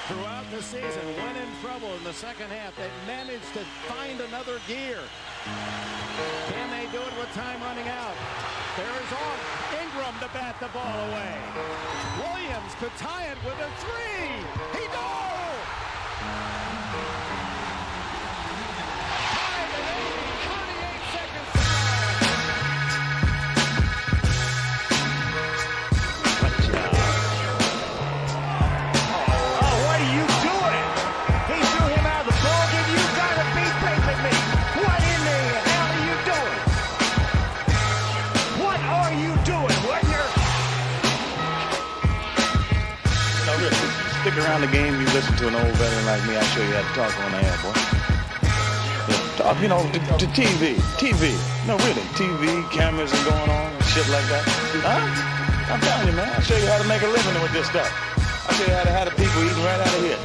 Throughout the season, when in trouble in the second half, they managed to find another gear. Can they do it with time running out? There's off. Ingram to bat the ball away. Williams could tie it with a three. He goes! Tied at 80, 38 seconds to go. Oh, what are you doing? He threw him out of the ball game. You got to be facing me. What in the hell are you doing? What are you doing, Wagner? No, really, stick around the game. You listen to an old veteran like me. I'll show you how to talk on the air, boy. Talk, you know, to TV. No, really, TV, cameras and going on and shit like that. Huh? I'm telling you, man. I'll show you how to make a living with this stuff. I'll show you how to have the people eating right out of here.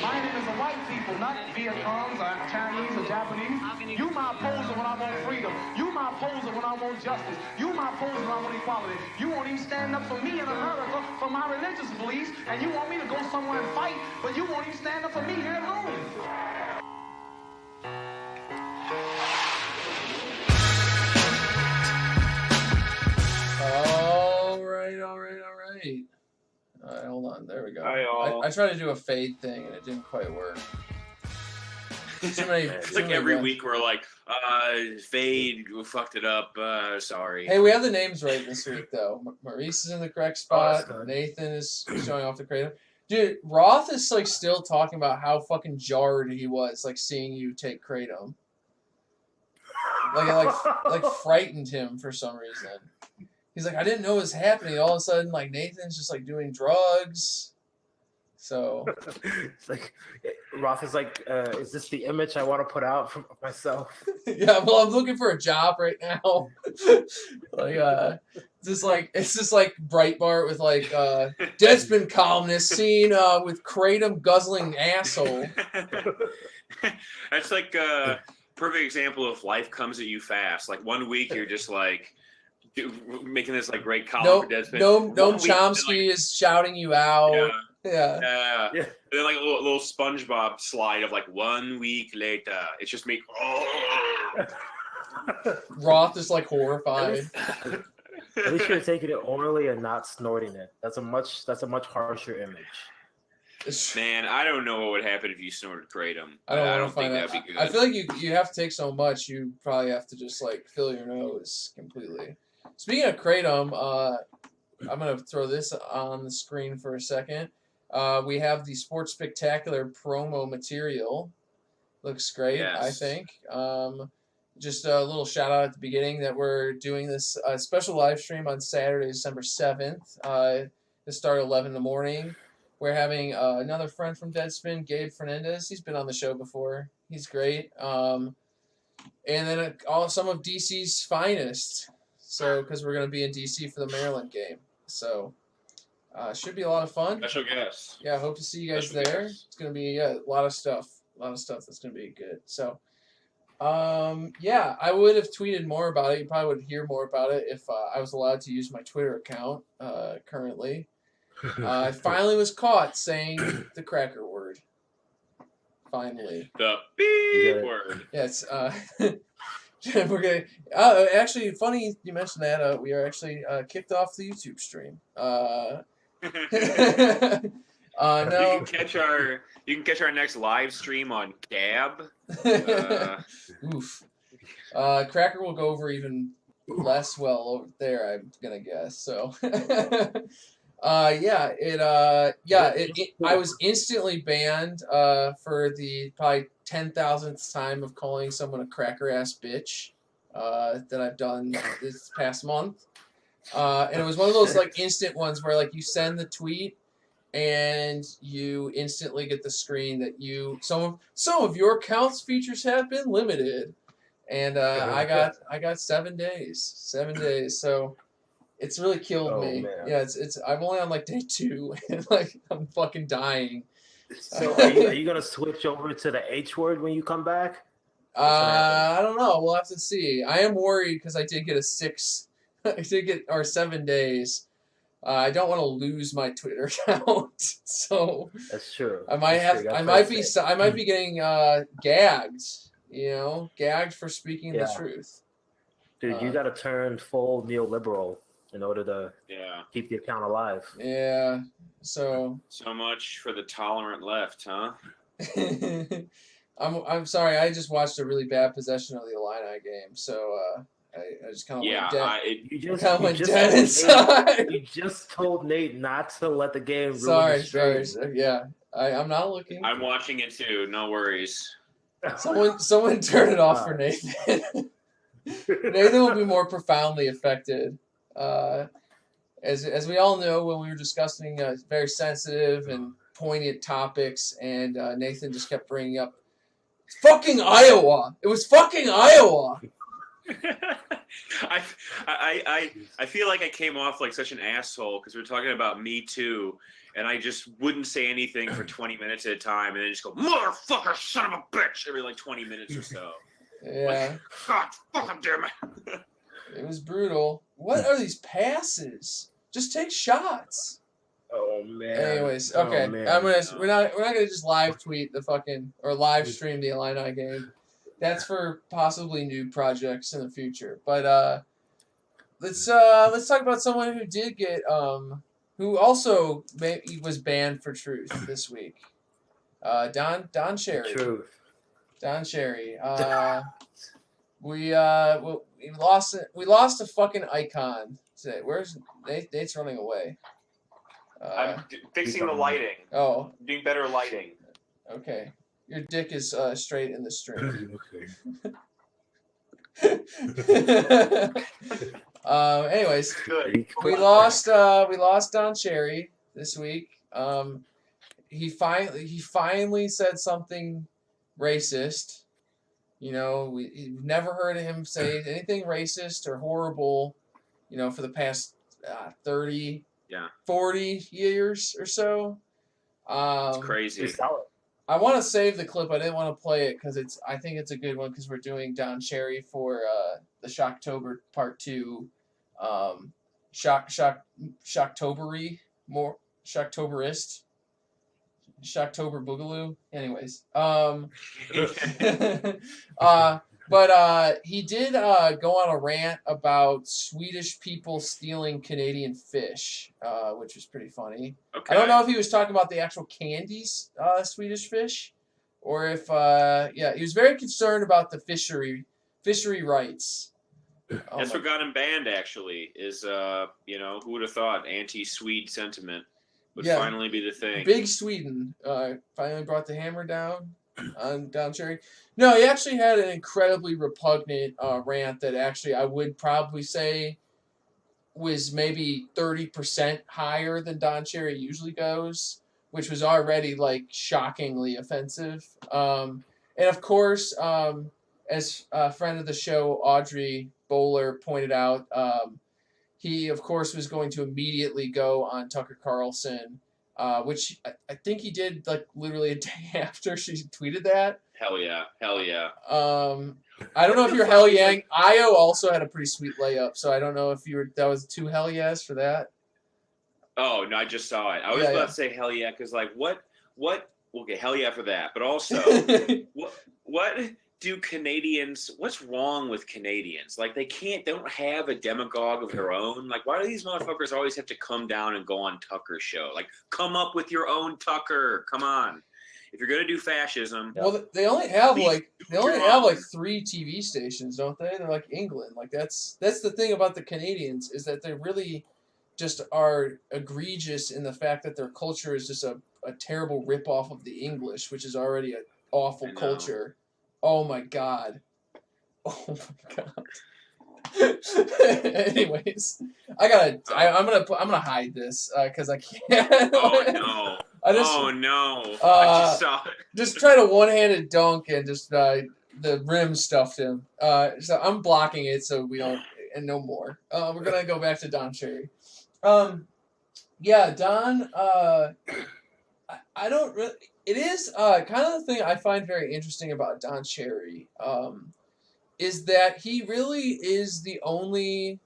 My name is a white people, not Vietcongs or Chinese or Japanese. You my opposer when I want freedom. You my opposer when I want justice. You my opposer when I want equality. You won't even stand up for me in America for my religious beliefs, and you want me to go somewhere and fight, but you won't even stand up for me here at home. All right, hold on. There we go. Hi, all. I tried to do a fade thing, and it didn't quite work. It's like every week we're like, fade, we fucked it up, sorry. Hey, we have the names right this week, though. Maurice is in the correct spot. Nathan is showing off the kratom. Dude, Roth is like still talking about how fucking jarred he was, like seeing you take kratom. Like it like frightened him for some reason. He's like, I didn't know it was happening. All of a sudden, like Nathan's just like doing drugs. So it's like Roth is like, is this the image I want to put out for myself? yeah, well, I'm looking for a job right now. Like, it's just like Breitbart with like Deadspin columnist seen with kratom guzzling asshole. That's like a perfect example of life comes at you fast. Like 1 week you're just like making this like great column for Deadspin. Noam Chomsky is shouting you out. Yeah. And then like a little SpongeBob slide of like 1 week later. It's just me. Roth is like horrified. At least you're taking it orally and not snorting it. That's a much harsher image. Man, I don't know what would happen if you snorted kratom. I don't think that'd be good. I feel like you have to take so much, you probably have to just like fill your nose completely. Speaking of kratom, I'm gonna throw this on the screen for a second. We have the Sports Spectacular promo material. Looks great, yes. I think. Just a little shout out at the beginning that we're doing this special live stream on Saturday, December 7th. To start at 11 in the morning. We're having another friend from Deadspin, Gabe Fernandez. He's been on the show before. He's great. And then some of DC's finest. So, because we're going to be in DC for the Maryland game. So, should be a lot of fun. Special guest. Yeah, I hope to see you guys there. It's going to be a lot of stuff. A lot of stuff that's going to be good. So, yeah, I would have tweeted more about it. You probably would hear more about it if I was allowed to use my Twitter account currently. I finally was caught saying the cracker word. Finally. The beep word. Yes. We're gonna. Actually, funny you mentioned that. We are actually kicked off the YouTube stream. No. You can catch our next live stream on Gab. Oof. Cracker will go over even less well over there, I'm gonna guess. So. I was instantly banned for the probably 10,000th time of calling someone a cracker ass bitch that I've done this past month. And it was one of those like instant ones where like you send the tweet and you instantly get the screen that some of your account's features have been limited. And I got 7 days. 7 days. So it's really killed me. Man. Yeah, it's I'm only on like day 2 and like I'm fucking dying. So are you gonna switch over to the H word when you come back? I don't know. We'll have to see. I am worried because I did get a 6 I did get, or 7 days. I don't want to lose my Twitter account, so That's true. I might That's true. I might be getting gagged. Gagged for speaking the truth. Dude, you got to turn full neoliberal in order to keep the account alive. Yeah. So much for the tolerant left, huh? I'm sorry. I just watched a really bad possession of the Illini game, so I just kind of went dead. You just dead inside. You just told Nate not to let the game ruin the Sorry. stream. Yeah, I'm not looking. I'm watching it too. No worries. Someone turn it off for Nathan. Nathan will be more profoundly affected. As we all know, when we were discussing very sensitive and poignant topics, and Nathan just kept bringing up fucking Iowa. It was fucking Iowa. I feel like I came off like such an asshole because we're talking about Me Too, and I just wouldn't say anything for 20 minutes at a time, and then just go, motherfucker, son of a bitch, every like 20 minutes or so. Yeah. Like, God, fucking damn it. It was brutal. What are these passes? Just take shots. Oh man. Anyways, okay. We're not gonna just live tweet the fucking or live stream the Illini game. That's for possibly new projects in the future. But let's talk about someone who did get who also was banned for truth this week. Don Cherry. Truth. Don Cherry. We lost a fucking icon today. Where's Nate's running away? I'm fixing the lighting. Oh, doing better lighting. Okay, your dick is straight in the stream. Anyways, good. We lost Don Cherry this week. He finally said something racist. We've never heard of him say anything racist or horrible, for the past 30, 40 years or so. It's crazy. I want to save the clip. I didn't want to play it because I think it's a good one because we're doing Don Cherry for the Shocktober Part 2, Shocktobery, more Shocktoberist. Shocktober Boogaloo. Anyways, but he did go on a rant about Swedish people stealing Canadian fish, which was pretty funny. Okay. I don't know if he was talking about the actual candies, Swedish fish, or if he was very concerned about the fishery rights. That's what got him banned. Actually, is who would have thought anti-Swede sentiment would finally be the thing. Big Sweden finally brought the hammer down on Don Cherry. No, he actually had an incredibly repugnant rant that actually I would probably say was maybe 30% higher than Don Cherry usually goes, which was already like shockingly offensive. And of course, as a friend of the show, Audrey Bowler, pointed out, he, of course, was going to immediately go on Tucker Carlson, which I think he did like literally a day after she tweeted that. Hell yeah. I don't know if you're hell yang. Io also had a pretty sweet layup, so I don't know if that was 2 hell yes for that. Oh, no, I just saw it. I was about to say hell yeah, because like what? Okay, hell yeah for that. But also, what do Canadians, what's wrong with Canadians? Like, they don't have a demagogue of their own. Like, why do these motherfuckers always have to come down and go on Tucker's show? Like, come up with your own Tucker. Come on. If you're going to do fascism. Well, they only have like 3 TV stations, don't they? They're like England. Like, that's the thing about the Canadians, is that they really just are egregious in the fact that their culture is just a terrible ripoff of the English, which is already an awful culture. Oh my god. Anyways, I'm gonna hide this because I can't. Oh no. I just saw it. Just try to one-handed dunk and just the rim stuffed him. So I'm blocking it so we don't and no more. We're gonna go back to Don Cherry. Don. I don't really. It is kind of the thing I find very interesting about Don Cherry, is that he really is the only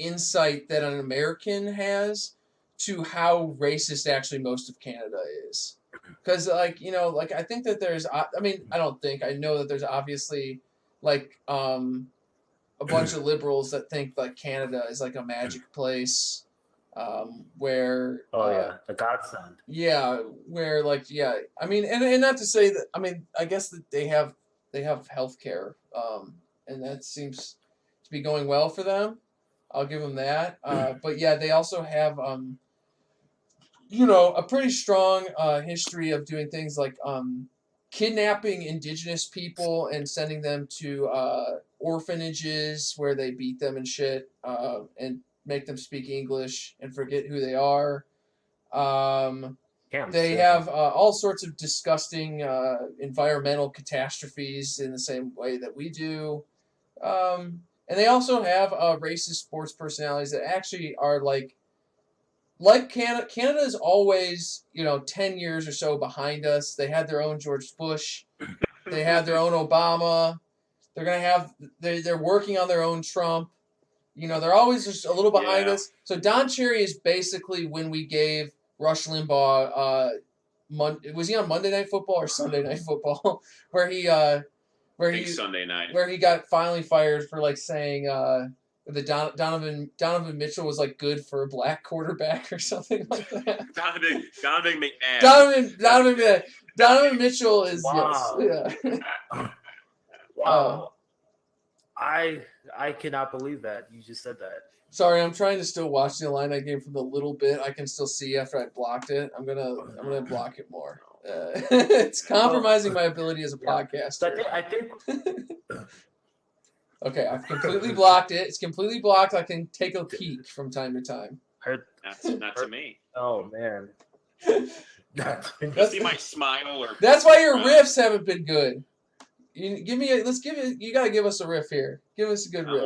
insight that an American has to how racist actually most of Canada is. Because, like, you know, like, I think that there's, I mean, I don't think, I know that there's obviously, like, a bunch of liberals that think, like, Canada is, like, a magic place, where... yeah, the godsend. Yeah, where, like, yeah, I mean, and not to say that, I mean, I guess that they have healthcare, and that seems to be going well for them. I'll give them that. But yeah, they also have, you know, a pretty strong history of doing things like kidnapping indigenous people and sending them to orphanages where they beat them and shit, and make them speak English and forget who they are. They have all sorts of disgusting environmental catastrophes in the same way that we do. And they also have racist sports personalities that actually are like Canada. Canada is always, you know, 10 years or so behind us. They had their own George Bush. They had their own Obama. They're going to have, they're working on their own Trump. You know, they're always just a little behind us. So Don Cherry is basically when we gave Rush Limbaugh, was he on Monday Night Football or Sunday Night Football, where he Sunday night, where he got finally fired for like saying the Donovan Mitchell was like good for a black quarterback or something like that. Donovan McNabb. Donovan Mitchell is wow. Yes, yeah. Wow. I cannot believe that you just said that. Sorry, I'm trying to still watch the Illini game from the little bit I can still see after I blocked it. I'm gonna block it more. It's compromising my ability as a podcaster. I think. Okay, I've completely blocked it. It's completely blocked. I can take a peek from time to time. Not to me. Oh man. You see my smile, or that's why your riffs haven't been good. You gotta give us a riff here. Give us a good riff.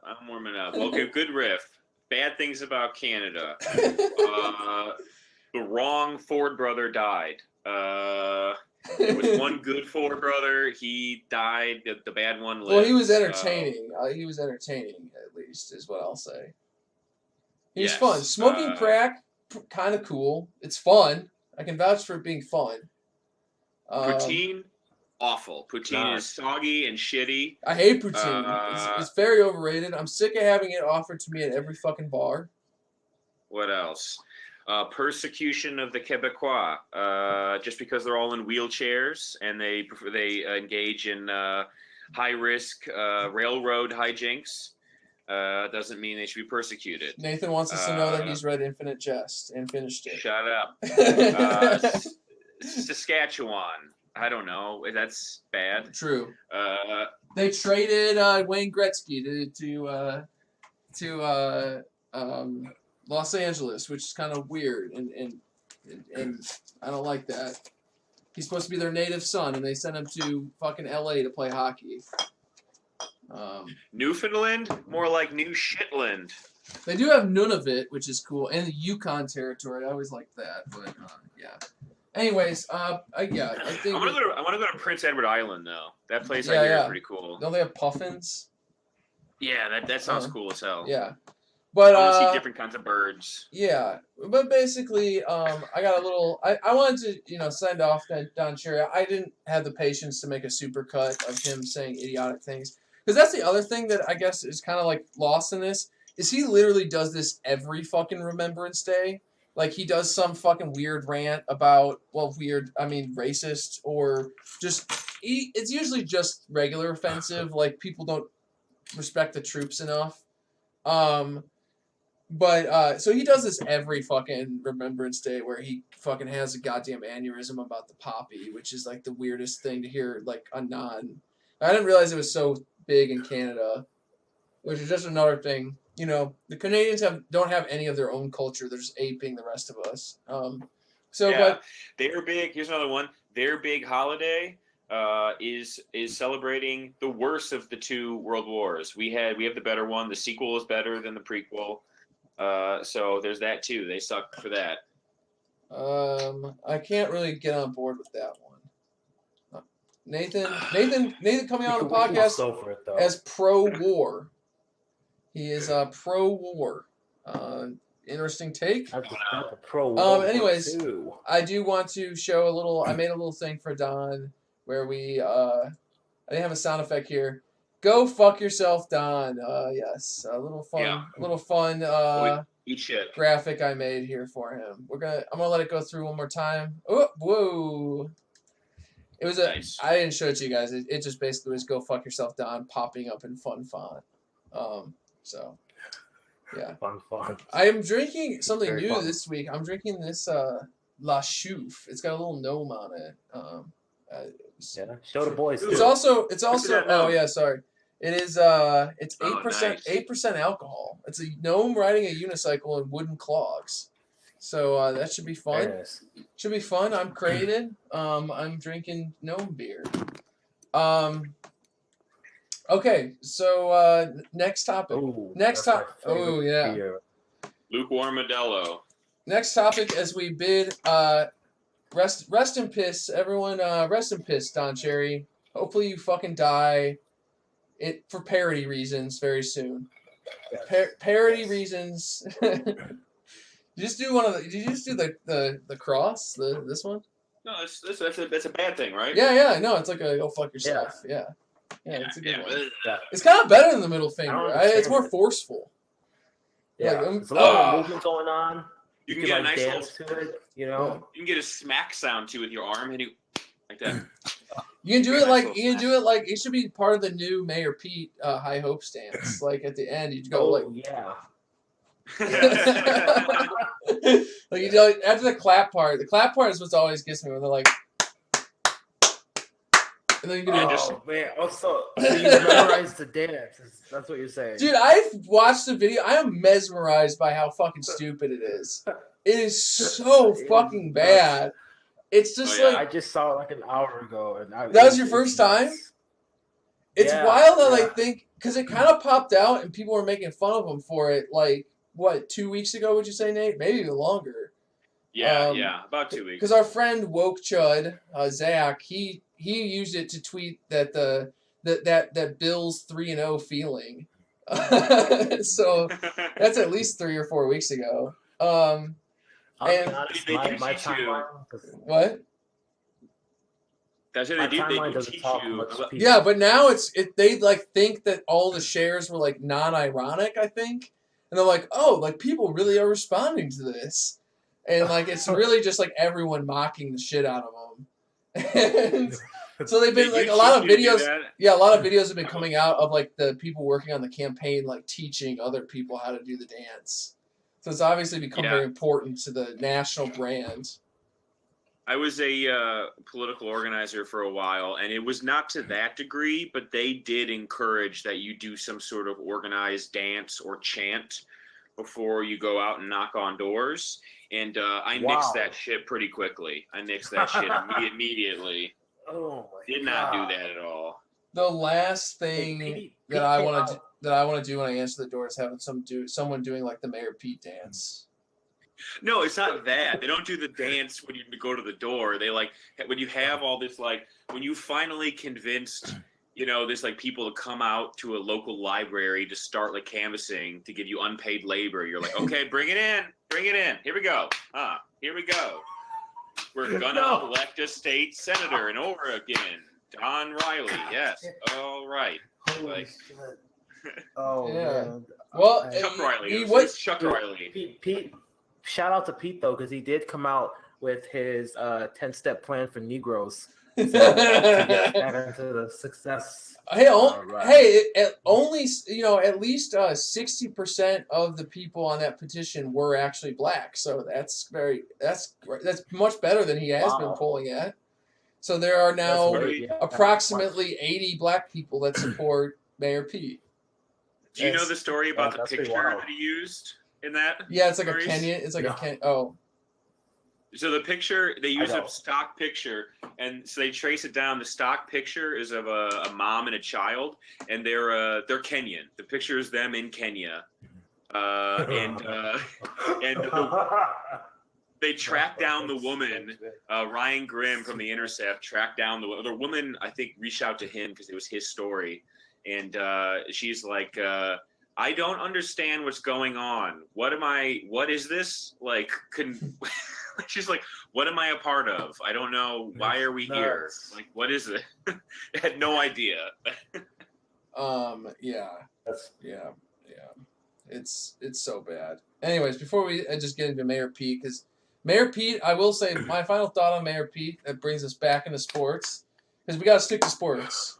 I'm warming up. Okay, good riff. Bad things about Canada. The wrong Ford brother died. There was one good Ford brother. He died. The bad one lived. Well, he was entertaining. He was entertaining, at least, is what I'll say. He was fun. Smoking crack, kind of cool. It's fun. I can vouch for it being fun. Poutine, awful. Poutine is soggy and shitty. I hate poutine. It's very overrated. I'm sick of having it offered to me at every fucking bar. What else? Persecution of the Quebecois, just because they're all in wheelchairs and they engage in high risk railroad hijinks, doesn't mean they should be persecuted. Nathan wants us to know that he's read Infinite Jest and finished it. Shut up. Saskatchewan. I don't know. That's bad. True. They traded Wayne Gretzky to Los Angeles, which is kind of weird, and I don't like that. He's supposed to be their native son, and they sent him to fucking LA to play hockey. Newfoundland? More like New Shitland. They do have Nunavut, which is cool, and the Yukon Territory. I always liked that, but yeah. Anyways, I think I want to go to Prince Edward Island though. That place I hear is pretty cool. Don't they have puffins? Yeah, that sounds cool as hell. Yeah. But I want to see different kinds of birds. Yeah, but basically, I got a little. I wanted to, send off Don Cherry. I didn't have the patience to make a supercut of him saying idiotic things, because that's the other thing that I guess is kind of like lost in this. Is he literally does this every fucking Remembrance Day? Like he does some fucking weird rant about racist, or just it's usually just regular offensive. Like people don't respect the troops enough. But so he does this every fucking Remembrance Day where he fucking has a goddamn aneurysm about the poppy, which is like the weirdest thing to hear, like a non. I didn't realize it was so big in Canada, which is just another thing. The Canadians don't have any of their own culture. They're just aping the rest of us. But they're big. Here's another one. Their big holiday is celebrating the worst of the two world wars. We have the better one. The sequel is better than the prequel. So there's that too. They suck for that. I can't really get on board with that one. Nathan coming on the podcast as pro-war. He is pro-war. Interesting take. That's a pro. Anyways, too. I do want to show a little. I made a little thing for Don where we. I didn't have a sound effect here. Go fuck yourself, Don. Yes, a little fun. Yeah. A little fun. Eat shit. Graphic I made here for him. I'm gonna let it go through one more time. Oh, whoa! It was Nice. I didn't show it to you guys. It just basically was "Go fuck yourself, Don" popping up in fun font. So yeah. Fun. I am drinking something Very new fun. this week. I'm drinking this La Chouffe. It's got a little gnome on it. Yeah, show the boys. It's too. also that oh gnome? yeah, sorry. It is it's 8% 8% alcohol. It's a gnome riding a unicycle in wooden clogs. So that should be fun. Yes. Should be fun. I'm created. I'm drinking gnome beer. Okay, so next topic. Ooh, Next that's my topic. Oh favorite yeah. beer. Lukewarm Modelo. Next topic as we bid rest in piss, everyone. Rest in piss, Don Cherry. Hopefully you fucking die. It for parody reasons very soon. Parody reasons. Did you just do one of the? Did you just do the cross? This one? No, that's a bad thing, right? Yeah. No, it's like a go fuck yourself. Yeah. It's a good one. Yeah. It's kind of better than the middle I finger. don't It's understand more it. forceful. Yeah, Like, there's a lot of movement going on. You can can get a like nice dance to it, you know. You can get a smack sound too with your arm, and you like that. You can do it Nice like little it should be part of the new Mayor Pete High Hope stance. Like at the end, you go like yeah. like you know after the clap part. The clap part is what always gets me when they're like, and then you can do Oh man! Also, so you memorized the dance. That's what you're saying. Dude, I've watched the video. I am mesmerized by how fucking stupid it is. It is so fucking bad. It's just Oh, yeah. I like just saw it like an hour ago, and That was your first time? It's Yeah, wild that yeah. I think because it kind of popped out and people were making fun of him for it. Like what, 2 weeks ago? Would you say, Nate? Maybe even longer. Yeah, about 2 weeks. Because our friend Woke Chud, Zach, he used it to tweet that that Bill's 3-0 feeling. So that's at least 3 or 4 weeks ago. I'll be and- honest, They my teach you. timeline. What? That's what My they do. They timeline do doesn't teach talk you. much. about- Yeah, but now they like think that all the shares were like non-ironic, I think. And they're like, "Oh, like people really are responding to this." And like it's really just like everyone mocking the shit out of them. And so they've They been do like a lot of teach you to do videos. that. Yeah, a lot of videos have been coming out of like the people working on the campaign like teaching other people how to do the dance. So it's obviously become very important to the national brand. I was a political organizer for a while, and it was not to that degree, but they did encourage that you do some sort of organized dance or chant before you go out and knock on doors. And I nixed that shit pretty quickly. I nixed that shit immediately. Oh my Did not God. do that at all. The last Hey, thing Pete that I came want to out. that I want to do when I answer the door is having someone doing like the Mayor Pete dance. No, it's not that. They don't do the dance when you go to the door. They like when you have all this like when you finally convinced there's like people to come out to a local library to start like canvassing to give you unpaid labor. You're like, okay, bring it in. Here we go. Here we go. We're gonna elect a state senator in Oregon, Don Riley. Yes. All right. Holy Like- shit. Oh Yeah. man. Well, Chuck Riley. he It was- was Chuck Riley. Pete, shout out to Pete though, because he did come out with his 10-step plan for Negroes to get back into the success. Hey, right. only at least 60% of the people on that petition were actually black. So that's much better than he has been Wow. polling at. So there are now That's great, yeah. approximately 80 black people that support Mayor Pete. Do you know the story about the that's pretty picture wild. that he used in that? Yeah, it's like Maurice? a Kenyan. It's like No. a Ken. Oh, So the picture, they use know. a stock picture, and so they trace it down. The stock picture is of a mom and a child, and they're Kenyan. The picture is them in Kenya, and they track down the woman. Ryan Grimm from The Intercept tracked down the woman. I think reached out to him because it was his story, and she's like, I I don't understand what's going on. What is this? Like, she's like, what am I a part of? I don't know. Why are we here? Like, what is it? I had no idea. Yeah. It's so bad. Anyways, before we just get into Mayor Pete, because Mayor Pete, I will say my final thought on Mayor Pete that brings us back into sports, because we got to stick to sports.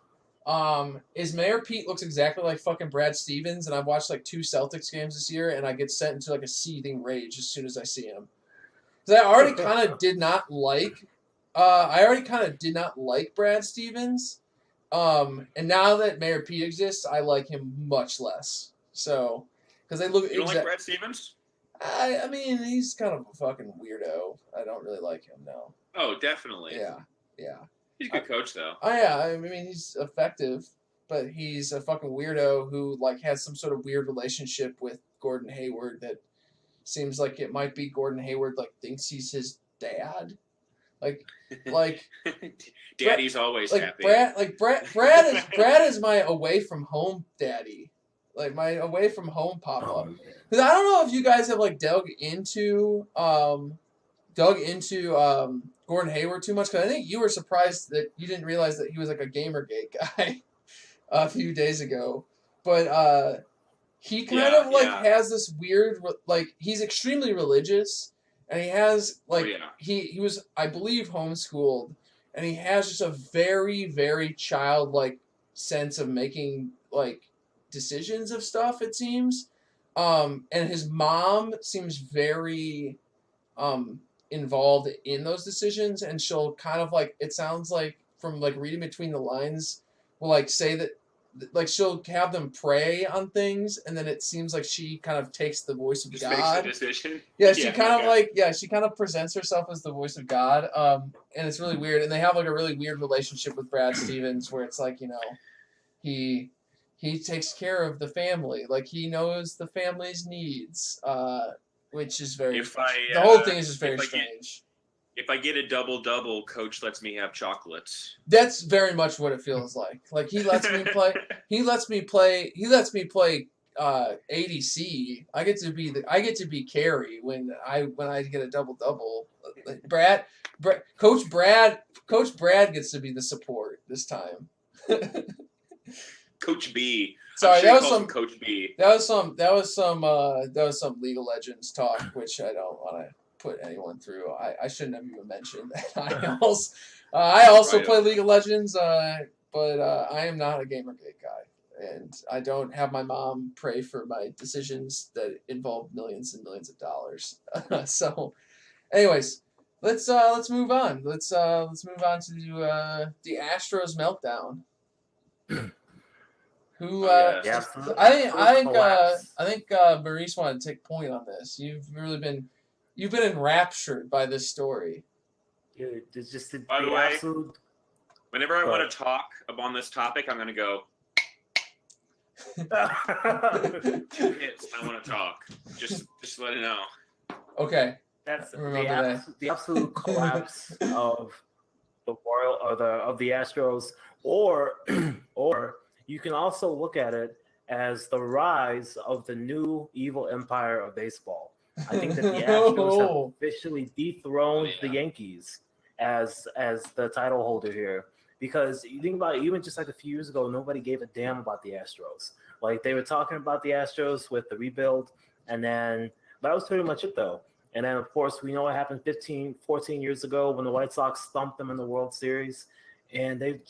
Is Mayor Pete looks exactly like fucking Brad Stevens, and I've watched like 2 Celtics games this year, and I get sent into like a seething rage as soon as I see him. Because I already kind of did not like Brad Stevens. And now that Mayor Pete exists, I like him much less. So, because they look. You don't like Brad Stevens? I mean, he's kind of a fucking weirdo. I don't really like him, no. Oh, definitely. Yeah. He's a good coach, though. Oh, yeah. I mean, he's effective, but he's a fucking weirdo who, like, has some sort of weird relationship with Gordon Hayward that seems like it might be Gordon Hayward, like, thinks he's his dad. Like, Daddy's always happy. Brad is my away from home daddy. Like, my away from home pop-up. Because I don't know if you guys have, like, dug into Gordon Hayward too much, because I think you were surprised that you didn't realize that he was like a Gamergate guy a few days ago. But he kind of has this weird, like, he's extremely religious, and he has like he was, I believe, homeschooled, and he has just a very, very childlike sense of making like decisions of stuff, it seems. And his mom seems very involved in those decisions, and she'll kind of like, it sounds like from like reading between the lines, will like say that like she'll have them pray on things, and then it seems like she kind of takes the voice of God. Makes the decision. Yeah, she kind of presents herself as the voice of God. And it's really weird. And they have like a really weird relationship with Brad Stevens, where it's like, you know, he takes care of the family, like he knows the family's needs. Which is very. The whole thing is just very strange. If I get a double-double, Coach lets me have chocolates. That's very much what it feels like. Like he lets me play. He lets me play ADC. I get to be carry when I get a double-double. Coach Brad gets to be the support this time. Coach B. Sorry, sure that was some Coach B. That was some League of Legends talk, which I don't want to put anyone through. I shouldn't have even mentioned that. I also play League of Legends, but I am not a Gamergate guy, and I don't have my mom pray for my decisions that involve millions and millions of dollars. So, anyways, let's move on. Let's move on to the Astros meltdown. Who? I think Maurice wanted to take point on this. You've been enraptured by this story. Dude, it's just By the way, absolute. Whenever I want to talk on this topic, I'm gonna go. 2 hits. I want to talk. Just let it know. Okay. That's the absolute collapse of the Royal of the Astros, or you can also look at it as the rise of the new evil empire of baseball. I think that the Astros have officially dethroned the Yankees as the title holder here. Because you think about it, even just like a few years ago, nobody gave a damn about the Astros. Like they were talking about the Astros with the rebuild, and then that was pretty much it though. And then of course we know what happened 14 years ago when the White Sox stumped them in the World Series. And they've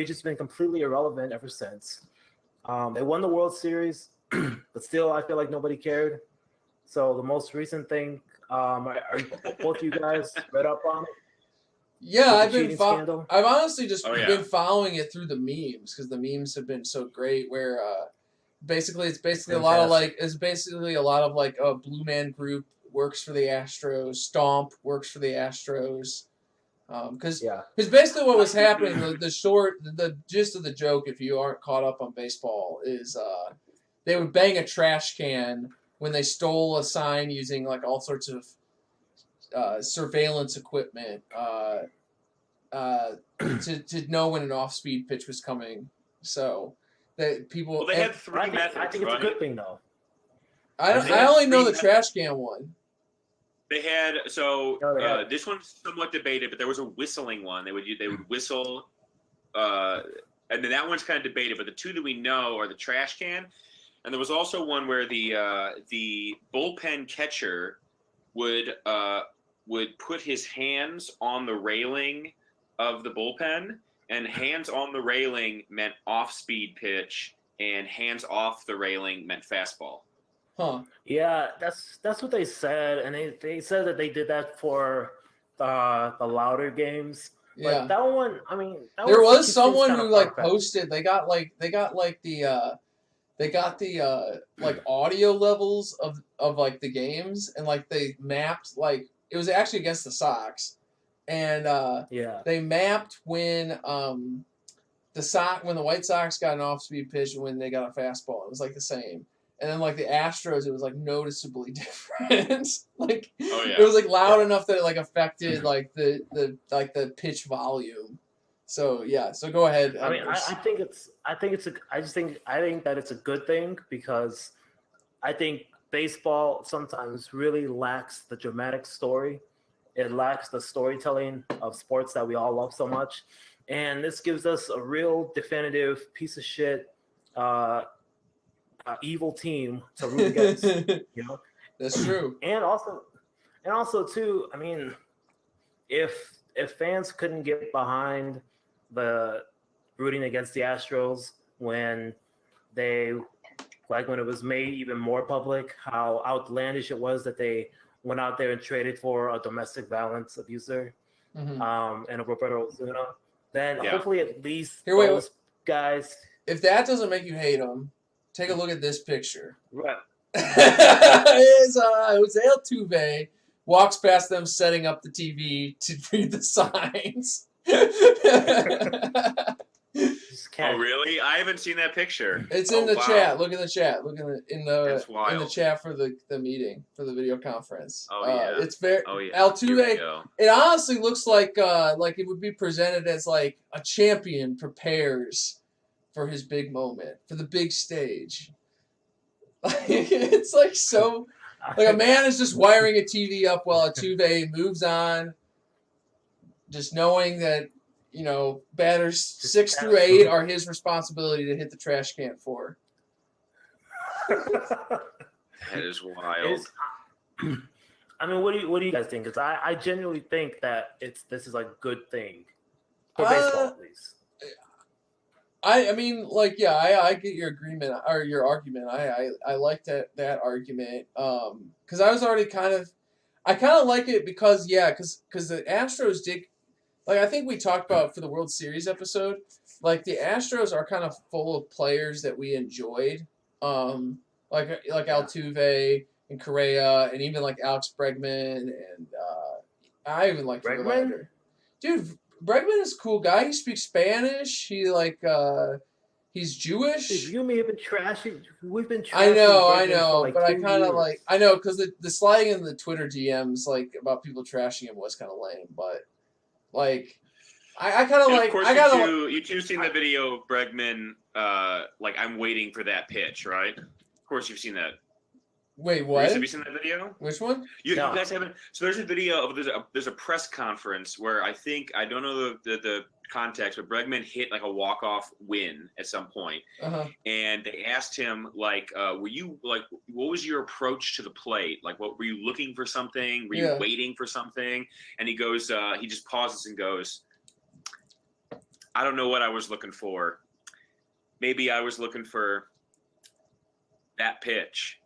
just been completely irrelevant ever since. They won the World Series, but still, I feel like nobody cared. So the most recent thing, are both you guys read up on it? Yeah, I've honestly just been following it through the memes, because the memes have been so great. Where it's basically a lot of Blue Man Group works for the Astros, Stomp works for the Astros. Because basically what was happening, the gist of the joke, if you aren't caught up on baseball, is they would bang a trash can when they stole a sign using like all sorts of surveillance equipment to know when an off-speed pitch was coming. So that people. Well, they had 3 methods. I think it's a good thing though. I only know the trash can one. They had this one's somewhat debated, but there was a whistling one. They would whistle, and then that one's kind of debated. But the two that we know are the trash can, and there was also one where the bullpen catcher would put his hands on the railing of the bullpen, and hands on the railing meant off-speed pitch, and hands off the railing meant fastball. Huh. Yeah, that's what they said, and they said that they did that for the louder games. Yeah, but that one, I mean, there was someone who like posted. They got the like audio levels of like the games, and like they mapped like it was actually against the Sox, and they mapped when the White Sox got an off-speed pitch and when they got a fastball. It was like the same. And then like the Astros, it was like noticeably different. Like it was like loud enough that it like affected like the pitch volume. So yeah, so go ahead. I mean, I think that it's a good thing, because I think baseball sometimes really lacks the dramatic story. It lacks the storytelling of sports that we all love so much, and this gives us a real definitive piece of shit. Evil team to root against, you know. That's true. And also too, I mean, if fans couldn't get behind the rooting against the Astros when it was made even more public how outlandish it was that they went out there and traded for a domestic violence abuser, and a Roberto Osuna, then hopefully at least those guys. If that doesn't make you hate them, take a look at this picture. Right. It's Jose Altuve walks past them setting up the TV to read the signs. Oh really? I haven't seen that picture. It's in the chat. Look in the chat. Look in the chat for the meeting, for the video conference. Oh yeah. It's very Altuve. It honestly looks like it would be presented as like a champion prepares for his big moment, for the big stage. It's like so, like a man is just wiring a TV up while Altuve moves on, just knowing that, you know, batters 6 through 8 are his responsibility to hit the trash can for. That is wild. I mean, what do you guys think? Because I genuinely think that this is a good thing for baseball, at least. I mean, like, yeah, I get your agreement or your argument. I like that argument. Because I was already I kind of like it because the Astros did, like, I think we talked about for the World Series episode, like the Astros are kind of full of players that we enjoyed, like Altuve and Correa and even like Alex Bregman and I even like Bregman. Dude. Bregman is a cool guy. He speaks Spanish. He's Jewish. Dude, you may have been trashing. We've been trashing. I know, but I kind of like. I know because the sliding in the Twitter DMs like about people trashing him was kind of lame. But like, I kind of like. Of course, you two seen the video of Bregman. Like I'm waiting for that pitch, right? Of course, you've seen that. Wait, what? Have you seen that video? Which one? You guys haven't. So there's a video of there's a press conference where I don't know the context, but Bregman hit like a walk-off win at some point, and they asked him like, were you like, what was your approach to the plate? Like, what were you looking for something? Were you waiting for something? And he goes, he just pauses and goes, I don't know what I was looking for. Maybe I was looking for that pitch.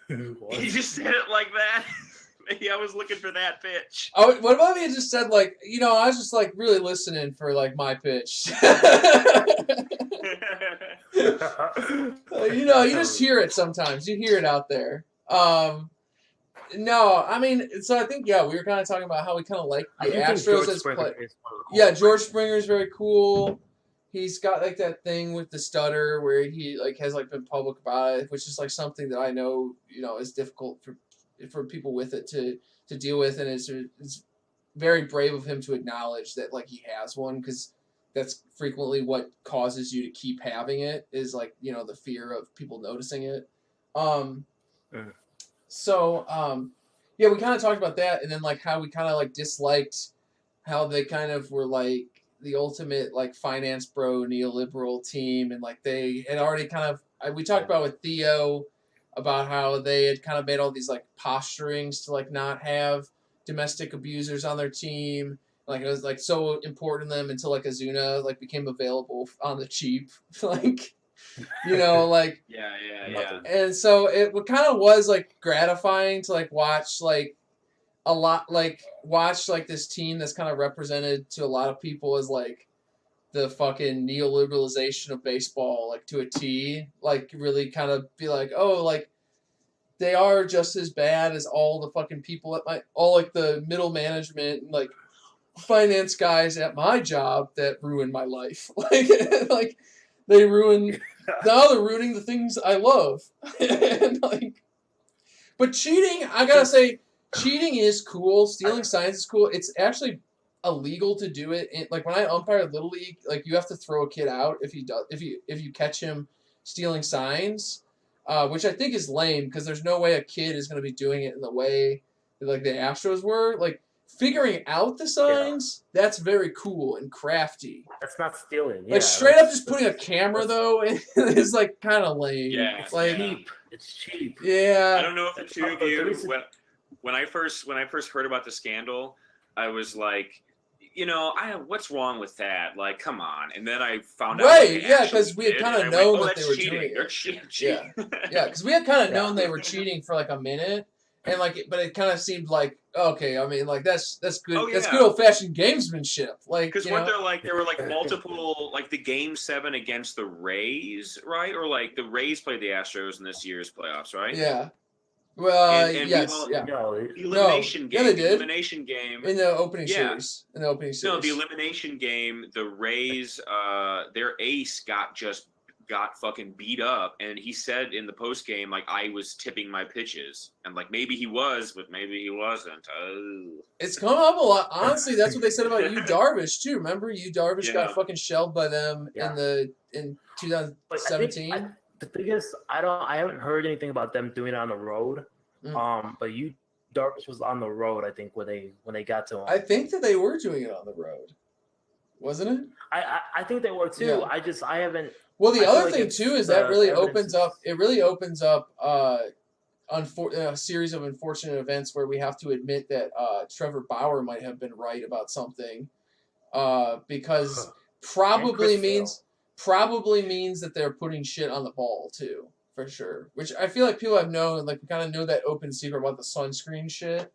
He just said it like that. Maybe I was looking for that pitch. Oh, what about if he just said like, you know, I was just like really listening for like my pitch. You know, you just hear it sometimes. You hear it out there. No, I mean, so I think we were kind of talking about how we kind of like the Astros as play. Yeah, George Springer's very cool. He's got like that thing with the stutter where he like has like been public about it, which is like something that I know, you know, is difficult for people with it to deal with, and it's very brave of him to acknowledge that like he has one, because that's frequently what causes you to keep having it is like, you know, the fear of people noticing it. Yeah, we kind of talked about that, and then like how we kind of like disliked how they kind of were like the ultimate like finance bro neoliberal team, and like they had already kind of we talked about with Theo about how they had kind of made all these like posturings to like not have domestic abusers on their team. Like it was like so important to them until like Azuna like became available on the cheap, like. Like yeah. And so it kind of was like gratifying to like watch like a lot like watch like this team that's kind of represented to a lot of people as like the fucking neoliberalization of baseball, like to a T, like really kind of be like, oh, like they are just as bad as all the fucking people at all like the middle management and like finance guys at my job that ruined my life. Like they ruin. Now they're ruining the things I love. And like, but cheating, I gotta say, cheating is cool. Stealing signs is cool. It's actually illegal to do it. Like when I umpired Little League, like you have to throw a kid out if you catch him stealing signs, which I think is lame because there's no way a kid is gonna be doing it in the way that, like the Astros were. Like figuring out the signs, that's very cool and crafty. That's not stealing. Like straight up just putting a camera though is like kind of lame. Yeah, like cheap. It's cheap. Yeah. I don't know if the two of you when I first heard about the scandal, I was like, what's wrong with that? Like, come on. And then I found out. Right, yeah, because we had kind of known that they were cheating. doing They're it. cheating. Yeah, because we had kind of known they were cheating for like a minute. And like, but it kind of seemed like okay. I mean, like that's good. Oh, yeah. That's good old fashioned gamesmanship. Like because what they're like, there were like multiple, like the Game 7 against the Rays, right? Or like the Rays played the Astros in this year's playoffs, right? Yeah. Well, and yes, yeah. Elimination game. Yeah, they did. Elimination game in the opening series. In the opening series. No, the elimination game. The Rays, their ace got fucking beat up, and he said in the post game, like, I was tipping my pitches, and like maybe he was, but maybe he wasn't. It's come up a lot. Honestly, that's what they said about Yu Darvish too. Remember, Yu Darvish got fucking shelled by them in 2017. The thing is, I haven't heard anything about them doing it on the road. But Yu Darvish was on the road, I think, when they got to him. I think that they were doing it on the road, wasn't it? I think they were too. Yeah. I haven't. Well, the other thing too is that really opens up. It really opens up a series of unfortunate events where we have to admit that Trevor Bauer might have been right about something, because probably means that they're putting shit on the ball too, for sure. Which I feel like people have known. Like we kind of know that open secret about the sunscreen shit.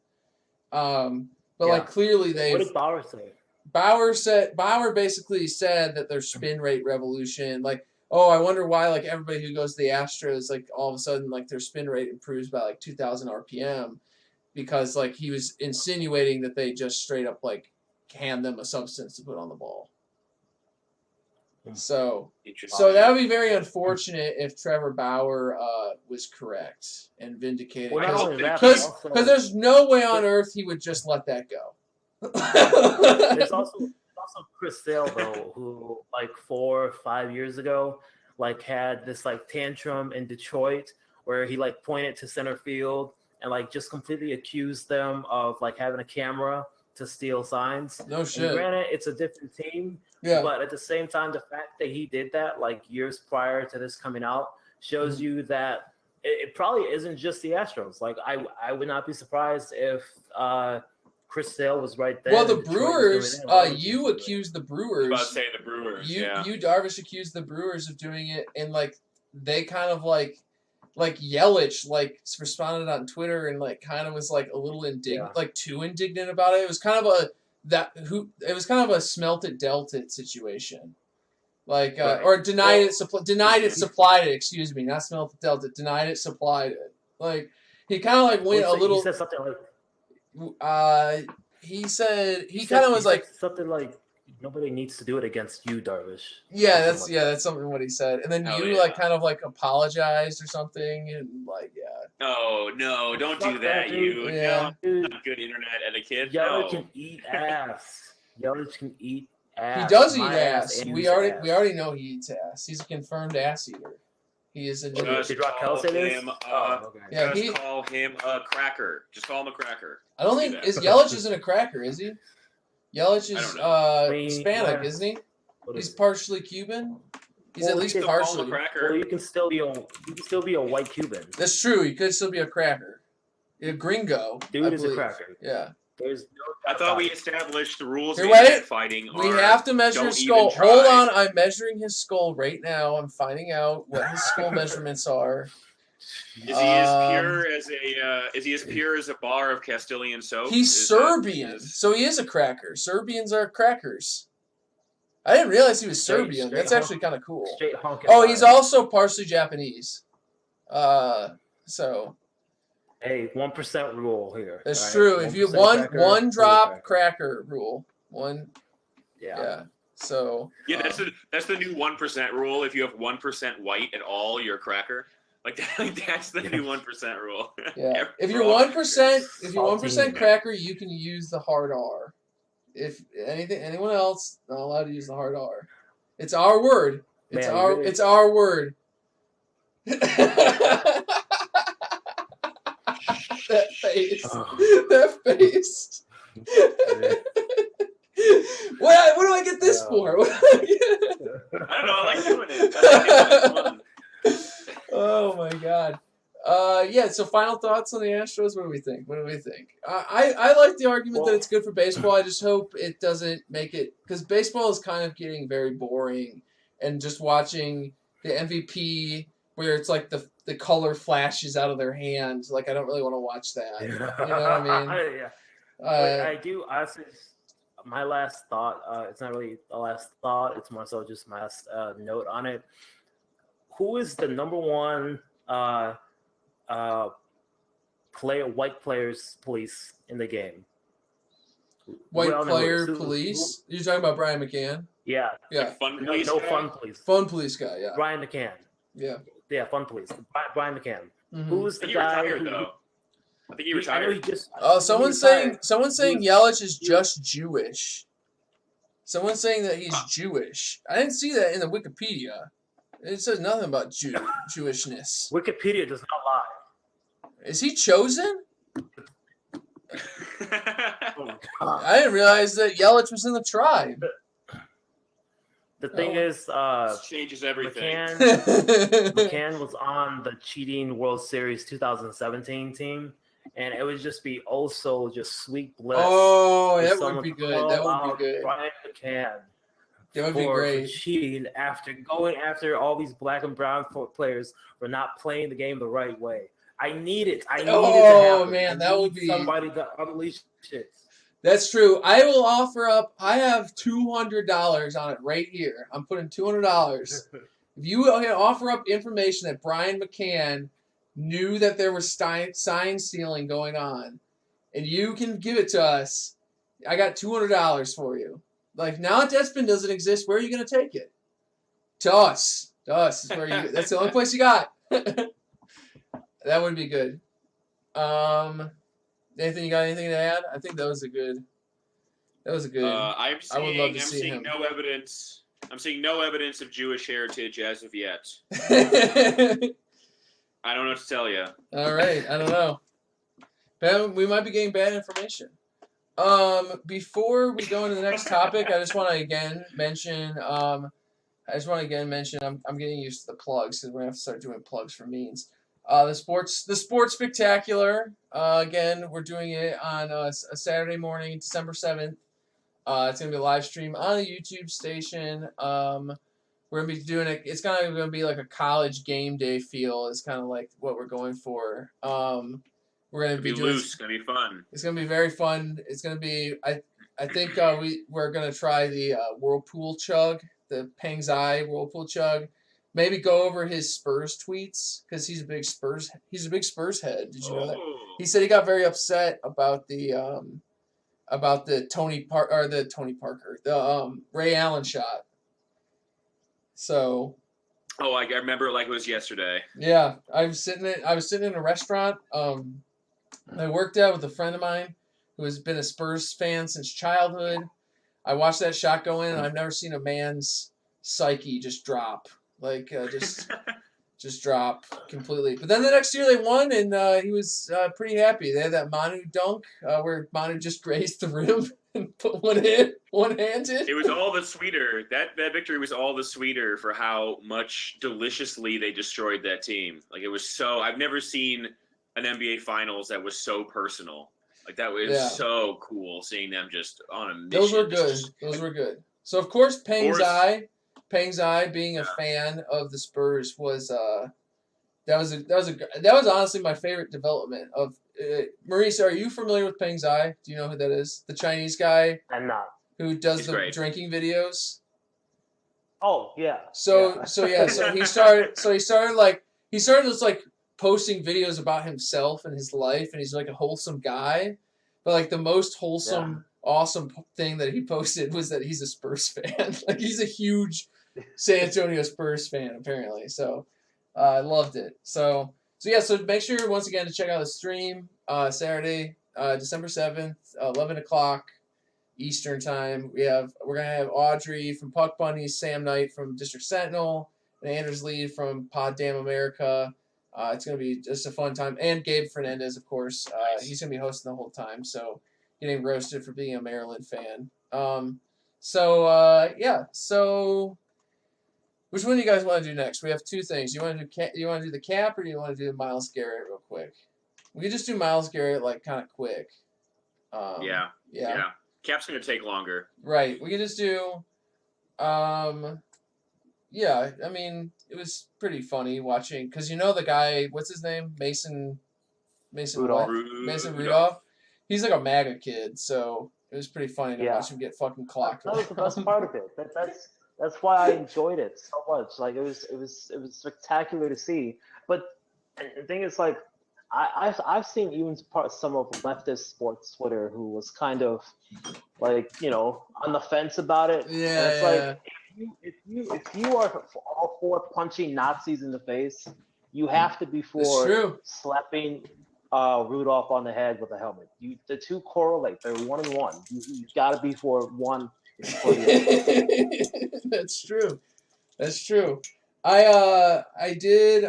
Like clearly they. What did Bauer say? Bauer basically said that their spin rate revolution, like, oh, I wonder why, like, everybody who goes to the Astros, like, all of a sudden, like, their spin rate improves by, like, 2,000 RPM, because, like, he was insinuating that they just straight up, like, hand them a substance to put on the ball. So that would be very unfortunate if Trevor Bauer was correct and vindicated, because there's no way on earth he would just let that go. There's also Chris Sale though, who like 4 or 5 years ago, like had this like tantrum in Detroit where he like pointed to center field and like just completely accused them of like having a camera to steal signs. No shit. And granted, it's a different team, but at the same time, the fact that he did that like years prior to this coming out shows you that it probably isn't just the Astros. Like I would not be surprised if Chris Sale was right there. Well, the Brewers, you accused the Brewers. I was about to say the Brewers. You Darvish accused the Brewers of doing it, and like they kind of like Yelich like responded on Twitter and like kind of was like a little indignant, like too indignant about it. It was kind of a smelt it, dealt it situation. Like or denied it, supplied it. Excuse me, not smelt it, dealt it. Denied it, supplied it. Like he kind of like went a little. He said something like. He said he kind of was like something like nobody needs to do it against you, Darvish. Yeah, that's something what he said. And then like kind of like apologized or something and like Oh no, don't do that, you. Yeah. No, good internet etiquette. Yelich can eat ass. Yelich can eat ass. He does eat ass. We already know he eats ass. He's a confirmed ass eater. He is a Just Did Rock call say this? him, Okay. Yeah, just call him a cracker. Just call him a cracker. I don't think Yelich isn't a cracker, is he? Yelich is Hispanic, what- isn't he? what He's is it? partially Cuban. He's at Well, least Still call him a partially. cracker. Well, you can still be a white Cuban. That's true. He could still be a cracker. A gringo. Dude I is a believe. cracker. Yeah. There's no I doubt thought we about it. established the rules Here, of wait. internet fighting. We are have to measure don't his even skull. try. Hold on. I'm measuring his skull right now. I'm finding out what his skull measurements are. Is he as pure as a bar of Castilian soap? He's Serbian, so he is a cracker. Serbians are crackers. I didn't realize he was Serbian. straight That's actually kind of cool. Straight honking Oh, he's fire. also partially Japanese. So Hey, 1% rule here. that's all right? true. If you 1% cracker, one drop full cracker rule. One. Yeah. Yeah. So Yeah, that's the new 1% rule. If you have 1% white at all, you're a cracker. Like that's the new 1% rule. yeah. If For you're all 1%, if you're Saltine. 1% cracker, you can use the hard R. If anyone else, not allowed to use the hard R. It's our word. It's Man, our really- it's our word. That face. That face. What do I get this for? What do I get? I don't know. I like doing it. It's fun. Oh my god. Yeah, so final thoughts on the Astros. What do we think? I like the argument that it's good for baseball. I just hope it doesn't make it, because baseball is kind of getting very boring, and just watching the MVP where it's like the color flashes out of their hands. Like, I don't really want to watch that. You know what I mean? Yeah. Uh, I do. Honestly, my last thought. It's not really the last thought. It's more so just my last note on it. Who is the number one white players police in the game? White We all know who it player is. police? You're talking about Brian McCann? Yeah. Yeah. Fun No, police no guy? fun police. Fun police guy, yeah. Brian McCann. Yeah. Yeah, fun police. Brian McCann. Mhm. Who's I the think he guy? retired though. I think he I know retired. he just. Oh, he someone's retired. saying Yelich is just Jewish. Someone's saying that he's Jewish. I didn't see that in the Wikipedia. It says nothing about Jewishness. Wikipedia does not lie. Is he chosen? Oh my God. I didn't realize that Yelich was in the tribe. The thing Oh. is, This changes everything. McCann was on the cheating World Series 2017 team, and it would just be also just sweet bliss. Oh, for that would someone be to good. call That would out be good. Brian McCann That would be for great. cheating after going after all these black and brown players for not playing the game the right way. I need it. I need it to Oh, happen. man, I that need would be- somebody to unleash shit. That's true. I will offer up. I have $200 on it right here. I'm putting $200. If you can offer up information that Brian McCann knew that there was sign stealing going on, and you can give it to us, I got $200 for you. Like, now that Deadspin doesn't exist, where are you going to take it? To us. To us is where you. That's the only place you got. That would be good. Nathan, you got anything to add? I think that was a good. That was a good. I'm I would love to I'm see seeing him. no evidence. I'm seeing no evidence of Jewish heritage as of yet. I don't know what to tell you. All right, I don't know. We might be getting bad information. Before we go into the next topic, I just want to again mention. I'm getting used to the plugs because we're gonna have to start doing plugs for means. The sports spectacular. Again, we're doing it on a Saturday morning, December 7th. It's gonna be a live stream on a YouTube station. We're gonna be doing it. It's kind of gonna be like a college game day feel. It's kind of like what we're going for. We're gonna It'll be be doing. loose. It's gonna be fun. It's gonna be very fun. It's gonna be. I think we're gonna try the Whirlpool Chug, the Pangzai Whirlpool Chug. Maybe go over his Spurs tweets because he's a big Spurs head. Did you know that? Oh. He said he got very upset about the Tony Parker, the Ray Allen shot. So. Oh, I remember it like it was yesterday. Yeah, I was sitting in a restaurant. I worked out with a friend of mine who has been a Spurs fan since childhood. I watched that shot go in, and I've never seen a man's psyche just drop. Like, just just drop completely. But then the next year they won, and he was pretty happy. They had that Manu dunk where Manu just grazed the rim and put one hand in. It was all the sweeter. That victory was all the sweeter for how much deliciously they destroyed that team. Like, it was so – I've never seen an NBA Finals that was so personal. Like, that was so cool seeing them just on a mission. Those were good. Those were good. So, of course, Peng Zai being a fan of the Spurs was that was honestly my favorite development of Maurice, are you familiar with Peng Zai? Do you know who that is? The Chinese guy? I'm not. Who does the drinking videos? Oh, yeah. So he started just like posting videos about himself and his life, and he's like a wholesome guy. But like the most wholesome, awesome thing that he posted was that he's a Spurs fan. Like, he's a huge San Antonio Spurs fan, apparently. So I loved it. So make sure once again to check out the stream Saturday, December 7th, 11 o'clock Eastern time. We're gonna have Audrey from Puck Bunnies, Sam Knight from District Sentinel, and Anders Lee from Pod Damn America. It's gonna be just a fun time, and Gabe Fernandez, of course. He's gonna be hosting the whole time, so getting roasted for being a Maryland fan. So which one do you guys want to do next? We have two things. You want to do the cap, or do you want to do Myles Garrett real quick? We could just do Myles Garrett like kind of quick. Yeah. Cap's gonna take longer. Right. We could just do. Yeah. I mean, it was pretty funny watching because the guy. What's his name? Mason Rudolph. Mason Rudolph. He's like a MAGA kid, so it was pretty funny to watch him get fucking clocked. That was the best part of it. That's why I enjoyed it so much. Like, it was spectacular to see. But the thing is, like, I've seen even some of leftist sports Twitter who was kind of like, on the fence about it. Yeah. And it's like, if you are all for punching Nazis in the face, you have to be for slapping Rudolph on the head with a helmet. The two correlate. They're 1 and 1. You got to be for one. That's true. I did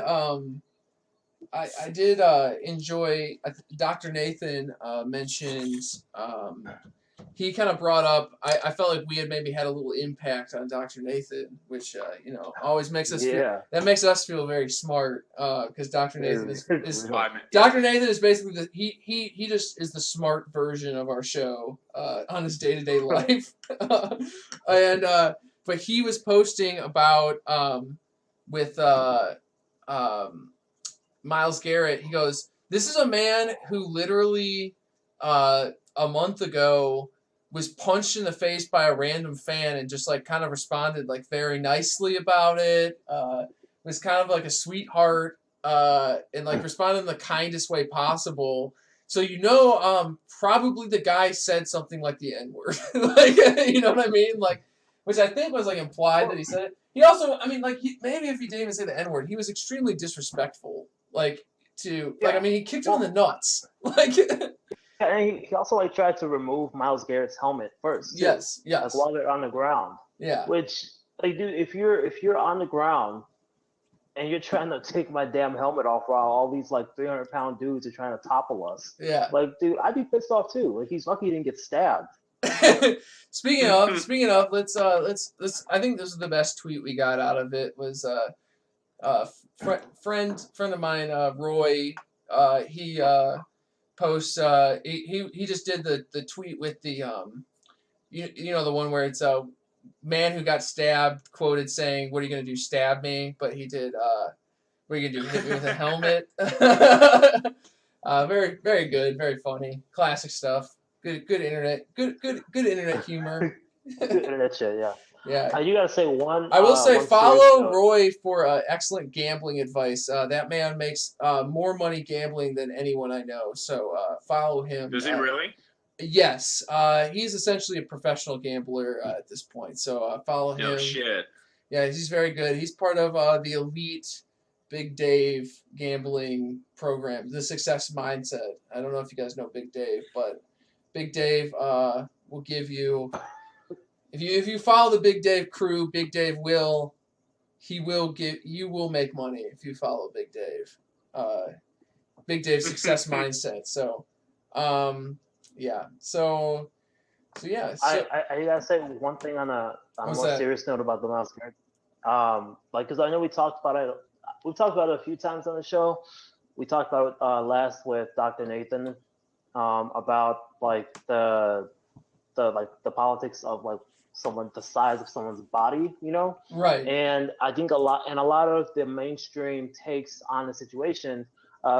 enjoy. Dr. Nathan mentioned. He kind of brought up. I felt like we had maybe had a little impact on Dr. Nathan, which always makes us that makes us feel very smart because Dr. Nathan is Dr. Nathan is basically he just is the smart version of our show on his day-to-day life, but he was posting about with Myles Garrett. He goes, "This is a man who literally a month ago was punched in the face by a random fan and just like kind of responded like very nicely about it. Was kind of like a sweetheart and like responded in the kindest way possible. So probably the guy said something like the N-word, like you know what I mean, like which I think was like implied that he said it. He also, I mean, like maybe if he didn't even say the N-word, he was extremely disrespectful, like to like I mean he kicked him in the nuts, like. And he also like tried to remove Myles Garrett's helmet first. Too. Yes. Like while they're on the ground. Yeah. Which, like, dude, if you're on the ground and you're trying to take my damn helmet off while all these like 300-pound dudes are trying to topple us. Yeah. Like, dude, I'd be pissed off too. Like, he's lucky he didn't get stabbed. Speaking of, let's. I think this is the best tweet we got out of it. Was friend of mine, Roy. He posts. He just did the tweet with the the one where it's a man who got stabbed quoted saying, "What are you gonna do? Stab me?" But he did. What are you gonna do? Hit me with a helmet? Very very good. Very funny. Classic stuff. Good internet. Good internet humor. Good internet shit, yeah. Yeah. You gotta say one. I will say follow Roy for excellent gambling advice. That man makes more money gambling than anyone I know. So follow him. Does he really? Yes. He's essentially a professional gambler at this point. So follow him. No shit. Yeah, he's very good. He's part of the elite Big Dave gambling program, the Success Mindset. I don't know if you guys know Big Dave, but Big Dave will give you, if you follow the Big Dave crew, Big Dave will you will make money if you follow Big Dave. Big Dave's success mindset. So, yeah. So yeah. So, I gotta say one thing on a more that? serious note about the Myles Garrett. Because I know we talked about it. We've talked about it a few times on the show. We talked about it last with Dr. Nathan about like the politics of like the size of someone's body, you know. Right. And I think a lot of the mainstream takes on the situation,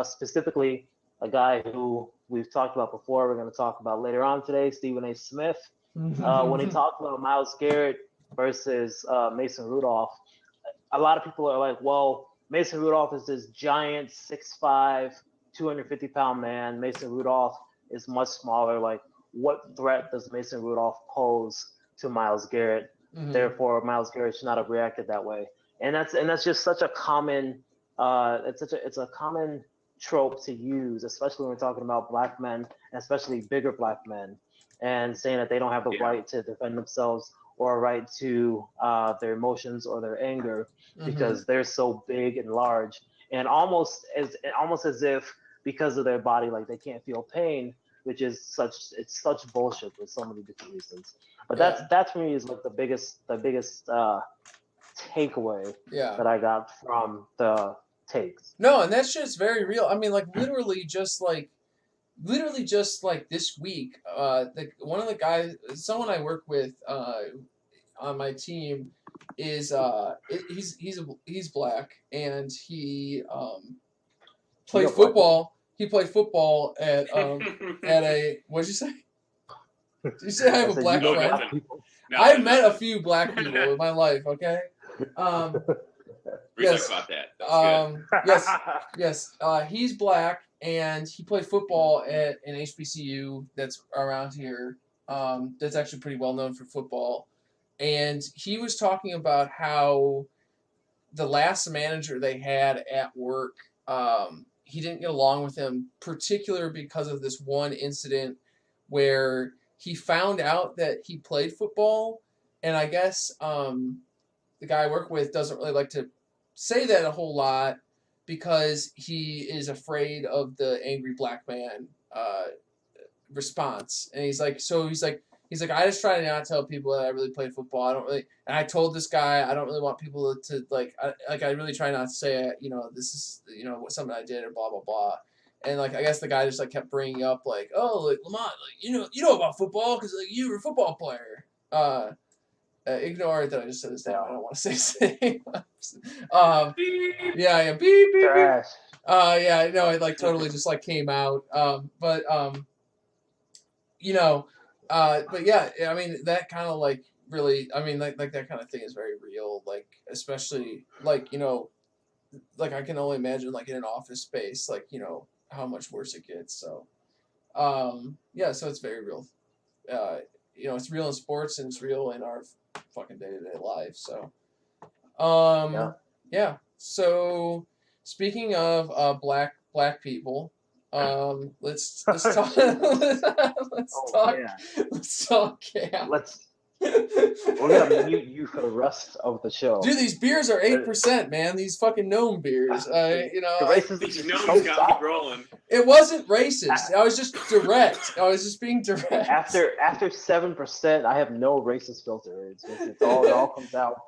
specifically a guy who we've talked about before. We're going to talk about later on today, Stephen A. Smith. When he talked about Myles Garrett versus Mason Rudolph, a lot of people are like, well, Mason Rudolph is this giant 6'5", 250-pound man. Mason Rudolph is much smaller. Like, what threat does Mason Rudolph pose to Myles Garrett? Therefore, Myles Garrett should not have reacted that way. And that's just such a common it's a common trope to use, especially when we're talking about black men, and especially bigger black men, and saying that they don't have the right to defend themselves or a right to their emotions or their anger because they're so big and large, and almost as if because of their body, like they can't feel pain, which is such bullshit for so many different reasons. But that for me is like the biggest takeaway that I got from the takes. No, and that shit's very real. I mean, like literally just like this week, one of the guys, someone I work with on my team is he's black, and he played football. He played football at a, what'd you say? Did you say I have a black friend? I've met a few black people in my life. Okay. Yes. About that. Yes. He's black, and he played football at an HBCU that's around here. That's actually pretty well known for football. And he was talking about how the last manager they had at work, he didn't get along with him, particularly because of this one incident where he found out that he played football, and I guess the guy I work with doesn't really like to say that a whole lot because he is afraid of the angry black man response. And he's like, I just try to not tell people that I really played football. I don't really, and I told this guy, I don't really want people to I really try not to say, this is, something I did or blah, blah, blah. And like, I guess the guy just like kept bringing up like, oh, like Lamont, like, you know about football because like you were a football player. Ignore that I just said his name. I don't want to say his name. Yeah, beep, beep, beep. Yeah, no, it like totally just like came out. But yeah, I mean that kind of like really, I mean like that kind of thing is very real. Like especially like like I can only imagine like in an office space, like how much worse it gets. So, yeah, so it's very real. It's real in sports and it's real in our fucking day-to-day life. So, yeah. So, speaking of black people, let's talk. Let's talk. Yeah. We're gonna mute you for the rest of the show. Dude, these beers are 8%, man. These fucking gnome beers. These gnomes got me rolling. It wasn't racist. I was just direct. I was just being direct. After 7%, I have no racist filter. It all comes out.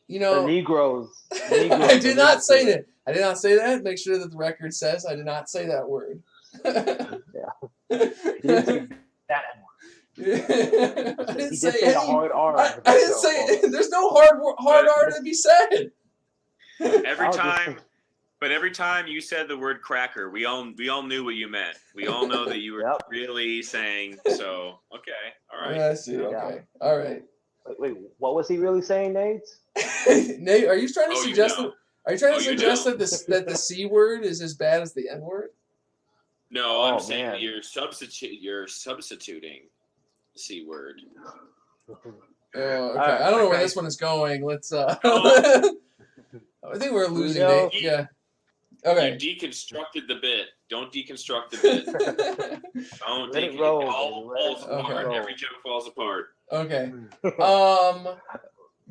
The Negroes. I did not say that. I did not say that. Make sure that the record says I did not say that word. Yeah. You didn't say that word. I didn't say a hard R. I didn't say there's no hard R to be said. Every time you said the word cracker, we all knew what you meant. We all know that you were really saying so. Okay, all right. Yeah, I see. Okay, all right. Wait, what was he really saying, Nate? Nate, are you trying to suggest that? Are you trying to suggest that the C word is as bad as the N word? No, I'm saying that you're substituting C word. Oh, okay. I don't know where this one is going. Let's I think we're losing Nate. Yeah. Okay. You deconstructed the bit. Don't deconstruct the bit. Don't Let take it roll. It all falls apart. Okay. Every joke falls apart. Okay.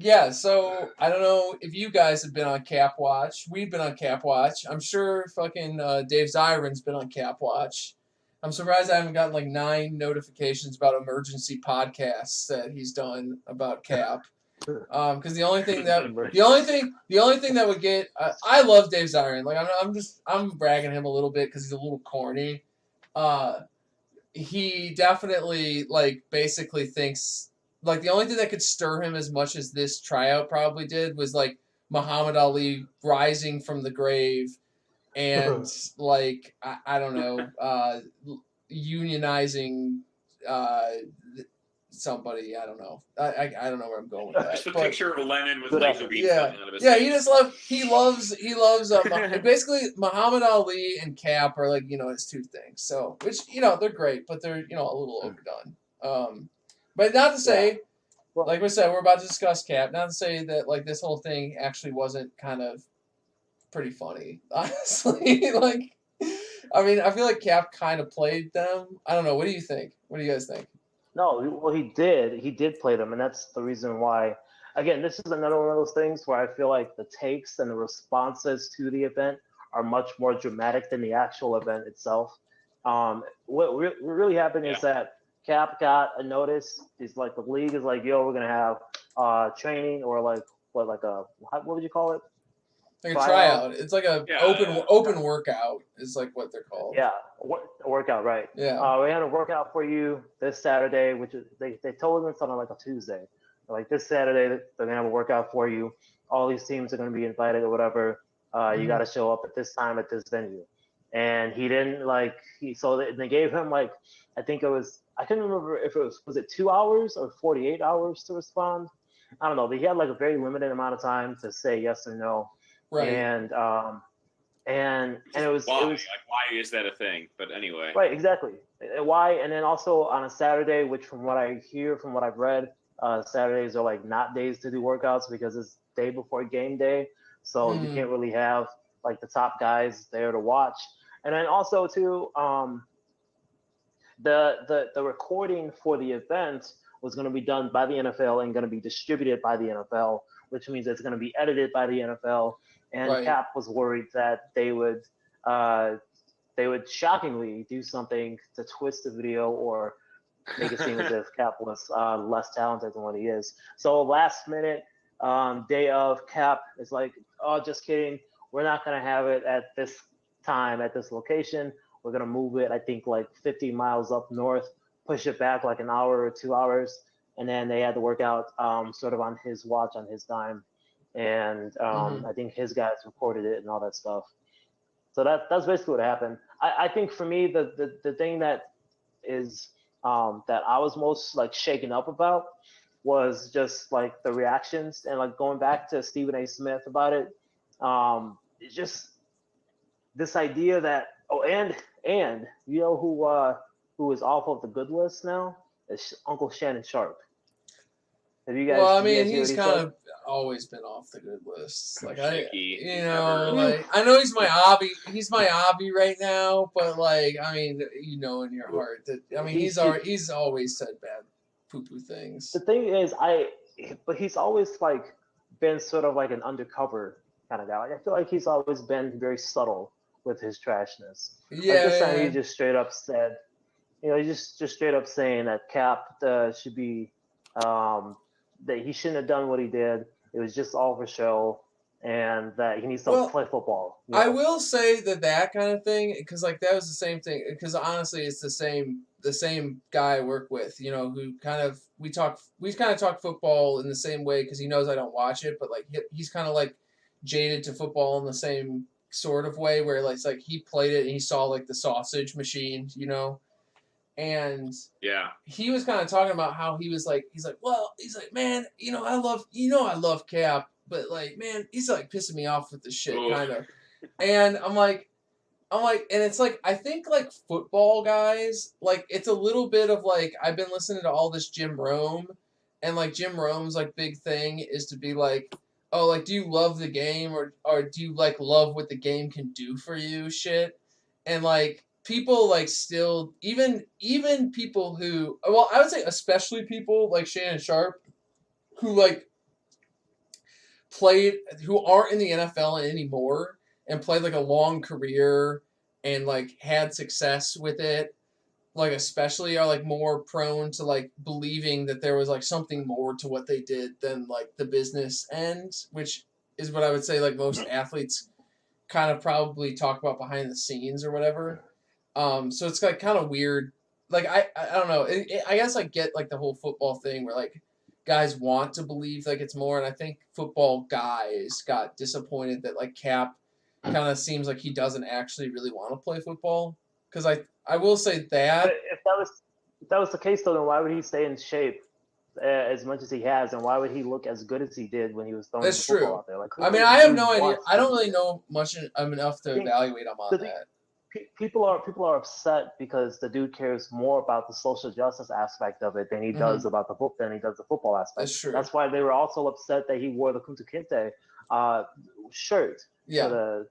Yeah, so I don't know if you guys have been on Cap Watch. We've been on Cap Watch. I'm sure fucking Dave Zyron's been on Cap Watch. I'm surprised I haven't gotten like 9 notifications about emergency podcasts that he's done about Cap. Because the only thing that would get I love Dave Zyron. Like I'm bragging him a little bit because he's a little corny. He definitely like basically thinks like the only thing that could stir him as much as this tryout probably did was like Muhammad Ali rising from the grave and like I don't know unionizing somebody. I don't know. I don't know where I'm going with that. Just a but, picture of Lenin with laser beams coming out of his face. He loves basically Muhammad Ali and Cap are like his two things. So which they're great, but they're a little overdone. But not to say, like we said, we're about to discuss Cap. Not to say that like this whole thing actually wasn't kind of pretty funny, honestly. Like, I mean, I feel like Cap kind of played them. I don't know. What do you think? What do you guys think? No, well, he did. He did play them, and that's the reason why. Again, this is another one of those things where I feel like the takes and the responses to the event are much more dramatic than the actual event itself. What really happened is that Cap got a notice. It's like the league is like, "Yo, we're gonna have training or like what would you call it? Like a tryout. It's like a open workout is like what they're called. Yeah, workout, right? Yeah. We had a workout for you this Saturday, which is they told us on like a Tuesday. Like this Saturday, they're gonna have a workout for you. All these teams are gonna be invited or whatever. You got to show up at this time at this venue. And he didn't so they gave him like I think it was I couldn't remember if it was it 2 hours or 48 hours to respond. I don't know, but he had like a very limited amount of time to say yes or no. Right. And it was why is that a thing? But anyway. Right, exactly. Why? And then also on a Saturday, which from what I hear, from what I've read, Saturdays are like not days to do workouts because it's day before game day. So you can't really have like the top guys there to watch. And then also too, the recording for the event was going to be done by the NFL and going to be distributed by the NFL, which means it's going to be edited by the NFL. And Cap was worried that they would shockingly do something to twist the video or make it seem as if Cap was less talented than what he is. So last minute, day of, Cap is like, oh, just kidding. We're not going to have it at this time, at this location. We're going to move it, I think, like 50 miles up north, push it back like an hour or 2 hours. And then they had to work out sort of on his watch, on his dime. And I think his guys recorded it and all that stuff. So that's basically what happened. I think for me, the thing that is that I was most like shaken up about was just like the reactions and like going back to Stephen A. Smith about it. It's just this idea that and you know who is off of the good list now? It's Uncle Shannon Sharp. Have you guys? Well, I mean, he's kind of always been off the good lists. Like I know he's my hobby. He's my hobby right now, but like I mean, in your heart that he's always said bad poo-poo things. The thing is, but he's always like been sort of like an undercover kind of guy. Like I feel like he's always been very subtle with his trashness. Yeah. Like this time he just straight up said, just straight up saying that Cap should be that he shouldn't have done what he did. It was just all for show, and that he needs to play football. I will say that kind of thing, because like that was the same thing. Because honestly, it's the same guy I work with. Who kind of we kind of talk football in the same way because he knows I don't watch it, but like he's kind of like jaded to football in the same sort of way where like it's like he played it and he saw like the sausage machine, And he was kind of talking about how he's like, man, I love Cap, but like, man, he's like pissing me off with this shit, kind of. And I'm like, and it's like, I think like football guys, like it's a little bit of like, I've been listening to all this Jim Rome, and like Jim Rome's like big thing is to be like, oh, like, do you love the game or do you like love what the game can do for you, shit, and like. People like still even people who I would say especially people like Shannon Sharp who like who aren't in the NFL anymore and played like a long career and like had success with it, like especially are like more prone to like believing that there was like something more to what they did than like the business end, which is what I would say like most athletes kind of probably talk about behind the scenes or whatever. So it's like kind of weird. Like I don't know. I guess I get like the whole football thing where like guys want to believe like it's more, and I think football guys got disappointed that like Cap kind of seems like he doesn't actually really want to play football. Because I will say that. But if that was the case, though, then why would he stay in shape as much as he has, and why would he look as good as he did when he was throwing the football out there? Like, I mean, I have no idea. I don't really know much enough to evaluate him on that. People are upset because the dude cares more about the social justice aspect of it than he does about the football aspect. That's true. That's why they were also upset that he wore the Kunta Kinte shirt for the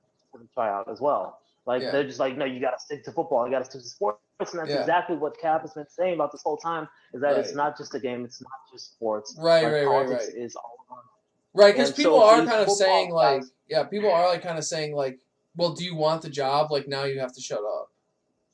tryout as well. Like they're just like, no, you got to stick to football. You got to stick to sports, and that's exactly what Cap has been saying about this whole time. Is that it's not just a game, it's not just sports. Politics is all around. Right, because people are kind of saying like, people are like kind of saying like, well, do you want the job? Like now you have to shut up.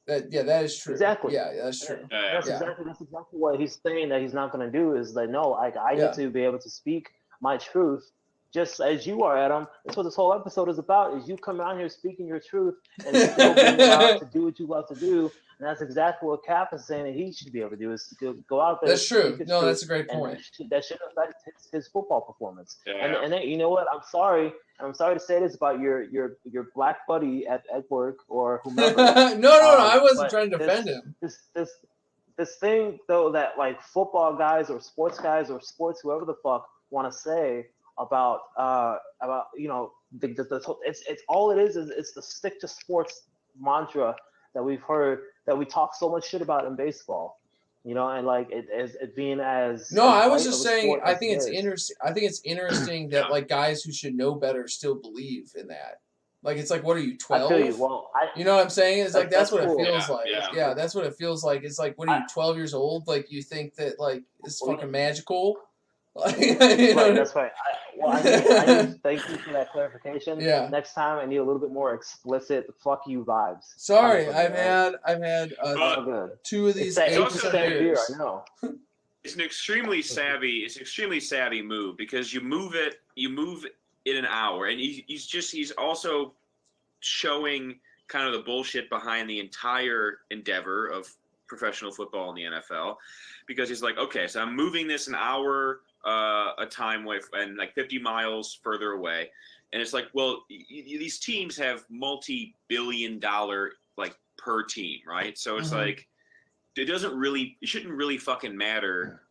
That is true. Exactly. Yeah, that's true. That's exactly what he's saying that he's not going to do. Is that no, I need to be able to speak my truth. Just as you are, Adam. That's what this whole episode is about, is you come out here speaking your truth and still being allowed to do what you love to do. And that's exactly what Cap is saying that he should be able to do, is to go out there. That's true. No, that's a great point. That should affect his football performance. Yeah. And then, you know what? I'm sorry to say this about your black buddy at work or whomever. No, I wasn't trying to defend him. This thing, though, that like football guys or sports whoever the fuck want to say about you know it's all it is it's the stick to sports mantra that we've heard, that we talk so much shit about in baseball, you know, and like it being as no, I was just saying I think it's interesting. I think it's interesting that like guys who should know better still believe in that. Like it's like, what are you, 12? I feel you. Well, you know what I'm saying? It's like that's what cool. it feels like. Yeah. That's what it feels like. It's like, what are you, 12 years old? Like you think that like it's fucking magical. Right, that's right. I need thank you for that clarification. Yeah. Next time I need a little bit more explicit "fuck you" vibes. Sorry, I've had two of these 8% beer. I know. It's an extremely savvy move, because you move it in an hour, and he's also showing kind of the bullshit behind the entire endeavor of professional football in the NFL, because he's like, okay, so I'm moving this an hour a time away and like 50 miles further away, and it's like, well, these teams have multi-billion-dollar like per team, right? So it's like it shouldn't really fucking matter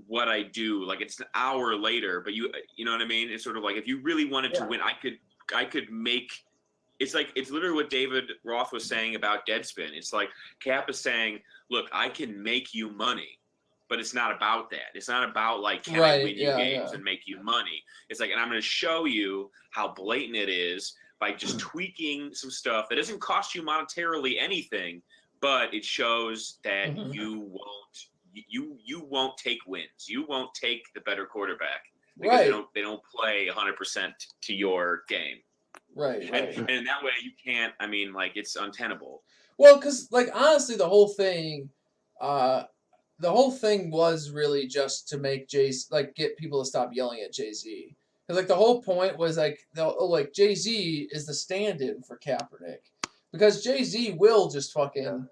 what I do. Like it's an hour later, but you know what I mean? It's sort of like, if you really wanted to win, I could make. It's like, it's literally what David Roth was saying about Deadspin. It's like Cap is saying, look, I can make you money, but it's not about that. It's not about like, can I win you games and make you money? It's like, and I'm going to show you how blatant it is by just tweaking some stuff that doesn't cost you monetarily anything, but it shows that you won't take wins. You won't take the better quarterback because they don't play 100% to your game. Right. And in that way, you can't. I mean, like, it's untenable. Well, because like honestly, the whole thing was really just to make get people to stop yelling at Jay-Z. Because like the whole point was like Jay-Z is the stand-in for Kaepernick, because Jay-Z will just fucking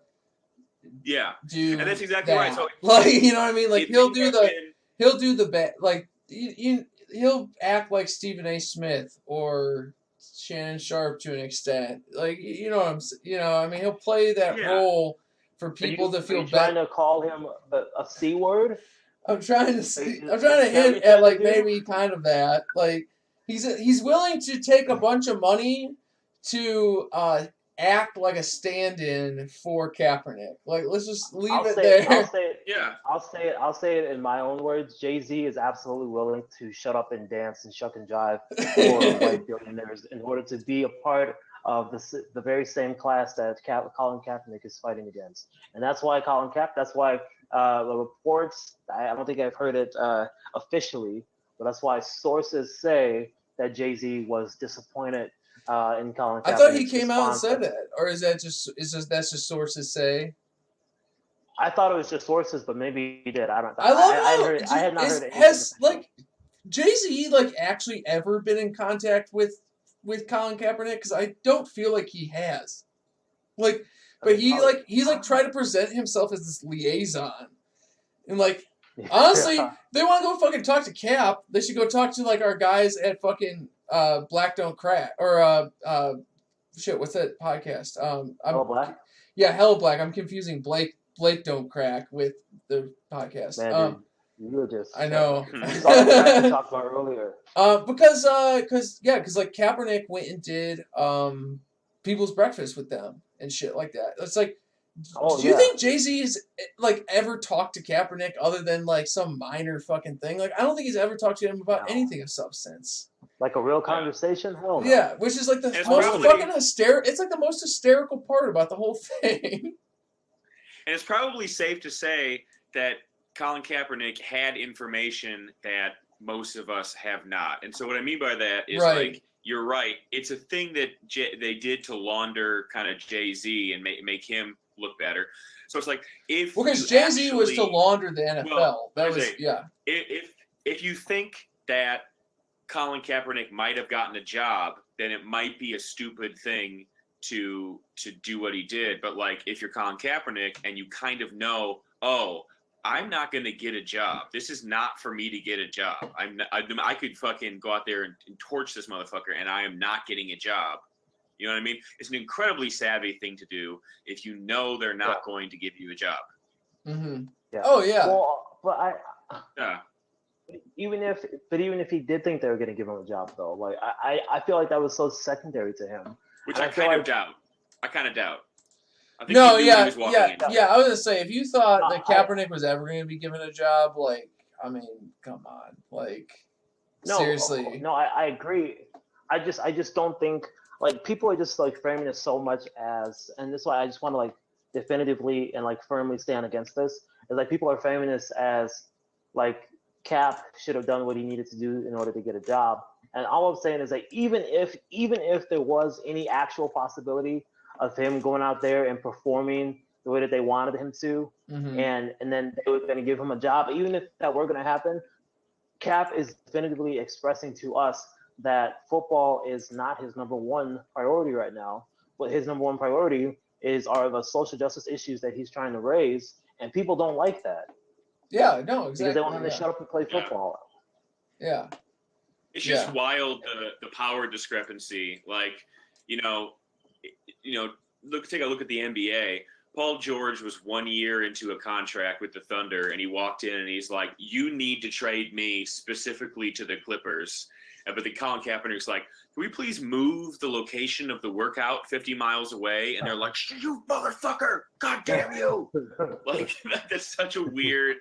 do, and that's exactly that. right. So like, you know what I mean? Like he'll do the like he'll act like Stephen A. Smith or Shannon Sharp to an extent. Like, you know what I mean, he'll play that role for people to feel better. Trying to call him a C word? I'm trying to hint at like maybe kind of that. Like he's willing to take a bunch of money to act like a stand-in for Kaepernick. Like, let's just leave it there. I'll say it in my own words. Jay-Z is absolutely willing to shut up and dance and shuck and jive for white billionaires in order to be a part of the very same class that Colin Kaepernick is fighting against. And that's why the reports, I don't think I've heard it officially, But that's why sources say that Jay-Z was disappointed in Colin Kaepernick's I thought he came out and response. said that, or is that's just sources say? I thought it was just sources, but maybe he did. I don't. I love I had not heard it. Has like Jay-Z like actually ever been in contact with Colin Kaepernick? Because I don't feel like he has. Like, but he's tried to present himself as this liaison, and like honestly, they want to go fucking talk to Cap. They should go talk to like our guys at fucking Black Don't Crack or shit. What's that podcast? Hello Black. Yeah, Hello Black. I'm confusing Blake Don't Crack with the podcast. Man, dude, you were just. I know. That's all I tried to talk about earlier. Because like Kaepernick went and did People's Breakfast with them and shit like that. It's like, do you think Jay-Z has like ever talked to Kaepernick other than like some minor fucking thing? Like, I don't think he's ever talked to him about anything of substance. Like a real conversation? Hell no. Yeah, which is like the most fucking hysterical. It's like the most hysterical part about the whole thing. And it's probably safe to say that Colin Kaepernick had information that most of us have not. And so what I mean by that is like, you're right. It's a thing that they did to launder kind of Jay-Z and make him look better. So it's like because Jay-Z was to launder the NFL. Well, that was If you think that Colin Kaepernick might have gotten a job, then it might be a stupid thing to do what he did. But like if you're Colin Kaepernick and you kind of know, oh, I'm not going to get a job. This is not for me to get a job. I could fucking go out there and torch this motherfucker, and I am not getting a job. You know what I mean? It's an incredibly savvy thing to do if you know they're not going to give you a job. Mm-hmm. Yeah. Oh yeah. Well, but even if he did think they were going to give him a job, though, like I feel like that was so secondary to him. Which I kind of doubt. I think no, yeah. I was gonna say if you thought that Kaepernick was ever gonna be given a job, like, I mean, come on, like, seriously. No, I agree. I just don't think like people are just like framing it so much as, and this is why I just want to like definitively and like firmly stand against this. Is like people are framing this as like Cap should have done what he needed to do in order to get a job. And all I'm saying is that even if there was any actual possibility of him going out there and performing the way that they wanted him to, and then they were going to give him a job, even if that were going to happen, Cap is definitively expressing to us that football is not his number one priority right now. But his number one priority are the social justice issues that he's trying to raise, and people don't like that. Yeah, no, exactly. Because they want him to shut up and play football. Yeah. It's just wild, the power discrepancy. Like, take a look at the NBA. Paul George was 1 year into a contract with the Thunder, and he walked in and he's like, you need to trade me specifically to the Clippers. But the Colin Kaepernick's like, can we please move the location of the workout 50 miles away? And they're like, you motherfucker, God damn you. Like, that's such a weird...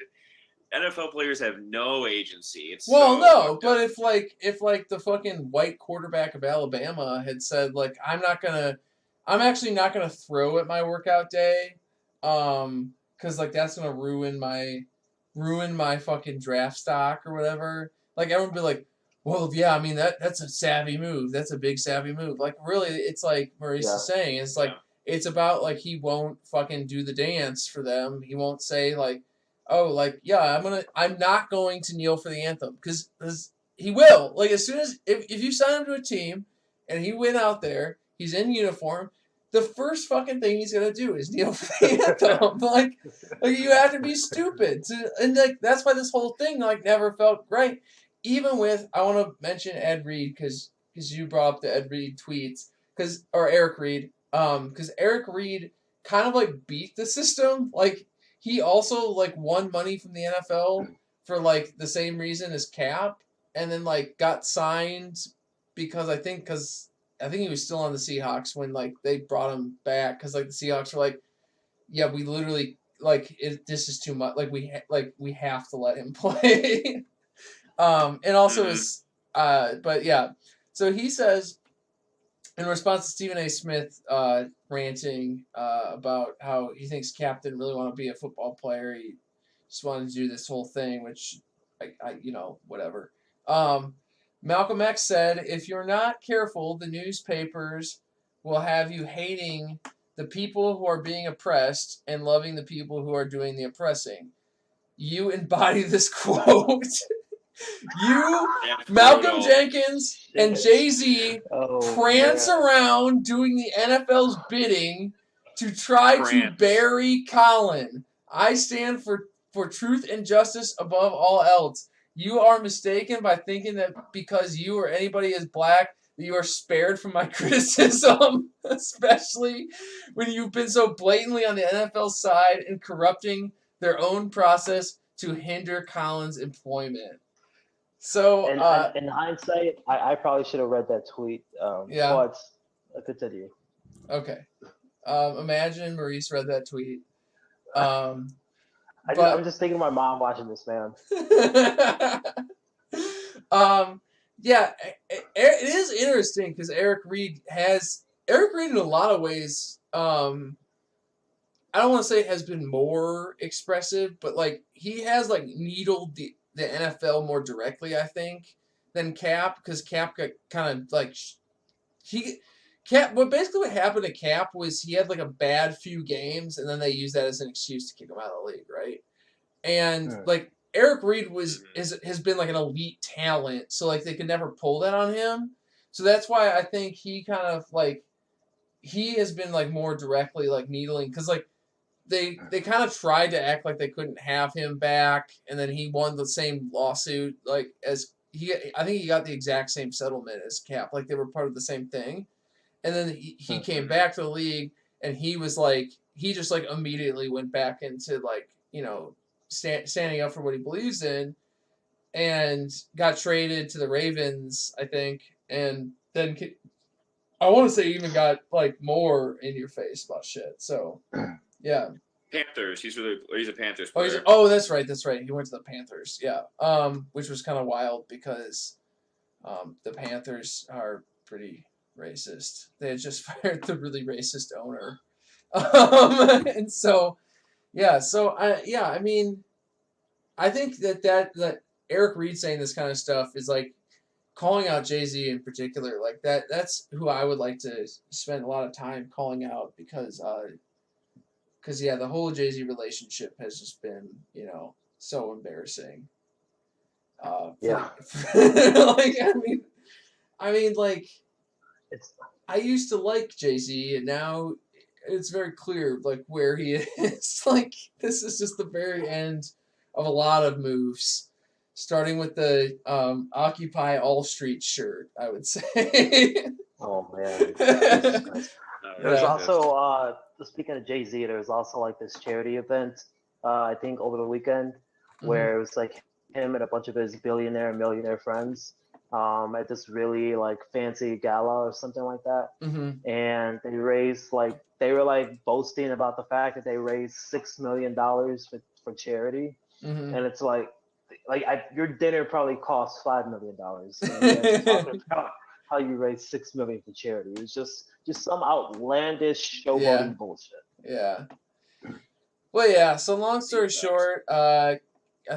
NFL players have no agency. It's but if the fucking white quarterback of Alabama had said like I'm actually not gonna throw at my workout day, because like that's gonna ruin my fucking draft stock or whatever. Like everyone would be like, well, yeah, I mean that's a savvy move. That's a big savvy move. Like really, it's like Maurice is saying. It's like it's about like he won't fucking do the dance for them. He won't say like, oh, like, yeah, I'm not going to kneel for the anthem. Because he will. Like, as soon as, if you sign him to a team, and he went out there, he's in uniform, the first fucking thing he's going to do is kneel for the anthem. like, you have to be stupid. And, like, that's why this whole thing, like, never felt great. Even with, I want to mention Ed Reed, because you brought up the Ed Reed tweets, or Eric Reed, because Eric Reed kind of, like, beat the system. Like, he also, like, won money from the NFL for, like, the same reason as Cap, and then, like, got signed because I think he was still on the Seahawks when, like, they brought him back, because, like, the Seahawks were like, yeah, we literally, like, this is too much, like, we have to let him play. And also but, yeah, so he says, in response to Stephen A. Smith ranting about how he thinks Cap didn't really want to be a football player, he just wanted to do this whole thing, which, I whatever. Malcolm X said, if you're not careful, the newspapers will have you hating the people who are being oppressed and loving the people who are doing the oppressing. You embody this quote. You, Malcolm Jenkins, and Jay-Z prance around doing the NFL's bidding to try to bury Colin. I stand for truth and justice above all else. You are mistaken by thinking that because you or anybody is black, that you are spared from my criticism, especially when you've been so blatantly on the NFL side and corrupting their own process to hinder Colin's employment. So, in hindsight, I probably should have read that tweet. Yeah. But continue. Okay. Imagine Maurice read that tweet. I'm just thinking of my mom watching this, man. Yeah, it is interesting because Eric Reid in a lot of ways, I don't want to say has been more expressive, but like he has like needled the NFL more directly, I think, than Cap, because Cap got kind of like what happened to Cap was he had like a bad few games and then they used that as an excuse to kick him out of the league, right? And like Eric Reid has been like an elite talent, so like they could never pull that on him. So that's why I think he kind of like he has been like more directly like needling, because like they kind of tried to act like they couldn't have him back, and then he won the same lawsuit like as I think he got the exact same settlement as Cap, like they were part of the same thing. And then he came back to the league, and he was like he just like immediately went back into like, you know, standing up for what he believes in, and got traded to the Ravens, I think, and then I want to say even got like more in your face about shit. So yeah. Panthers. He's a Panthers player. Oh, that's right. He went to the Panthers. Yeah. Which was kind of wild because the Panthers are pretty racist. They had just fired the really racist owner. And so yeah, I mean, I think that Eric Reid saying this kind of stuff is like calling out Jay-Z in particular. Like that's who I would like to spend a lot of time calling out, because yeah, the whole Jay-Z relationship has just been, you know, so embarrassing. Yeah. Like I mean, like I used to like Jay-Z, and now it's very clear like where he is. Like this is just the very end of a lot of moves, starting with the Occupy All Street shirt, I would say. Oh man. There's also speaking of Jay-Z, there's also like this charity event I think over the weekend where it was like him and a bunch of his billionaire and millionaire friends at this really like fancy gala or something like that. And they raised like they were like boasting about the fact that they raised $6 million for charity. And it's like your dinner probably costs $5 million. And talking about how you raise $6 million for charity. It's just some outlandish showboating bullshit. Yeah. Well, yeah. So long story short, I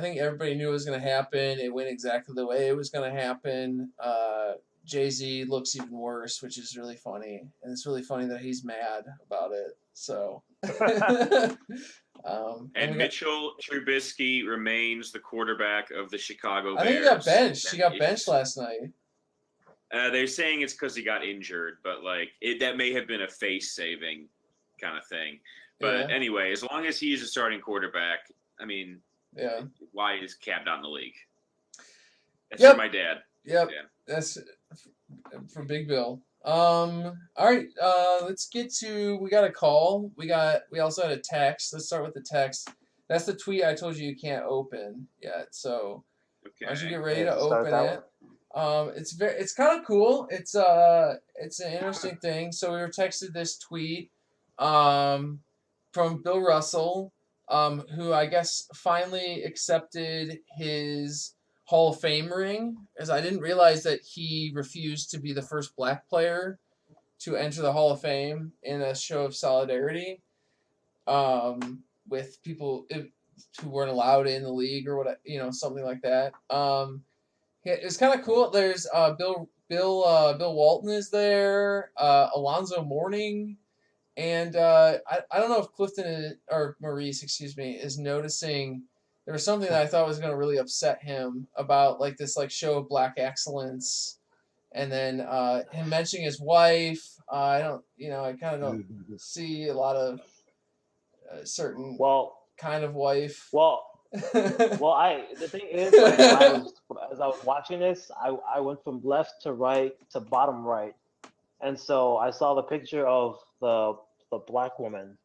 think everybody knew it was going to happen. It went exactly the way it was going to happen. Jay-Z looks even worse, which is really funny, and it's really funny that he's mad about it. So. And Mitchell Trubisky remains the quarterback of the Chicago Bears. I think he got benched. He got benched last night. They're saying it's because he got injured, but like that may have been a face-saving kind of thing. But anyway, as long as he's a starting quarterback, I mean, why is Cap not in the league? That's for my dad. Yep. Yeah. That's for Big Bill. All right. Let's get to. We got a call. We also had a text. Let's start with the text. That's the tweet I told you can't open yet. So why don't you get ready to open it? It's kind of cool. It's an interesting thing. So we were texted this tweet from Bill Russell, who I guess finally accepted his Hall of Fame ring, as I didn't realize that he refused to be the first black player to enter the Hall of Fame in a show of solidarity with people who weren't allowed in the league or what, something like that. It's kind of cool. There's Bill Walton is there. Alonzo Mourning. And I don't know if Clifton or Maurice, excuse me, is noticing there was something that I thought was going to really upset him about like this like show of black excellence, and then him mentioning his wife. I don't, I kind of don't see a lot of certain kind of wife. Well, the thing is, like, as I was watching this, I went from left to right to bottom right, and so I saw the picture of the black woman.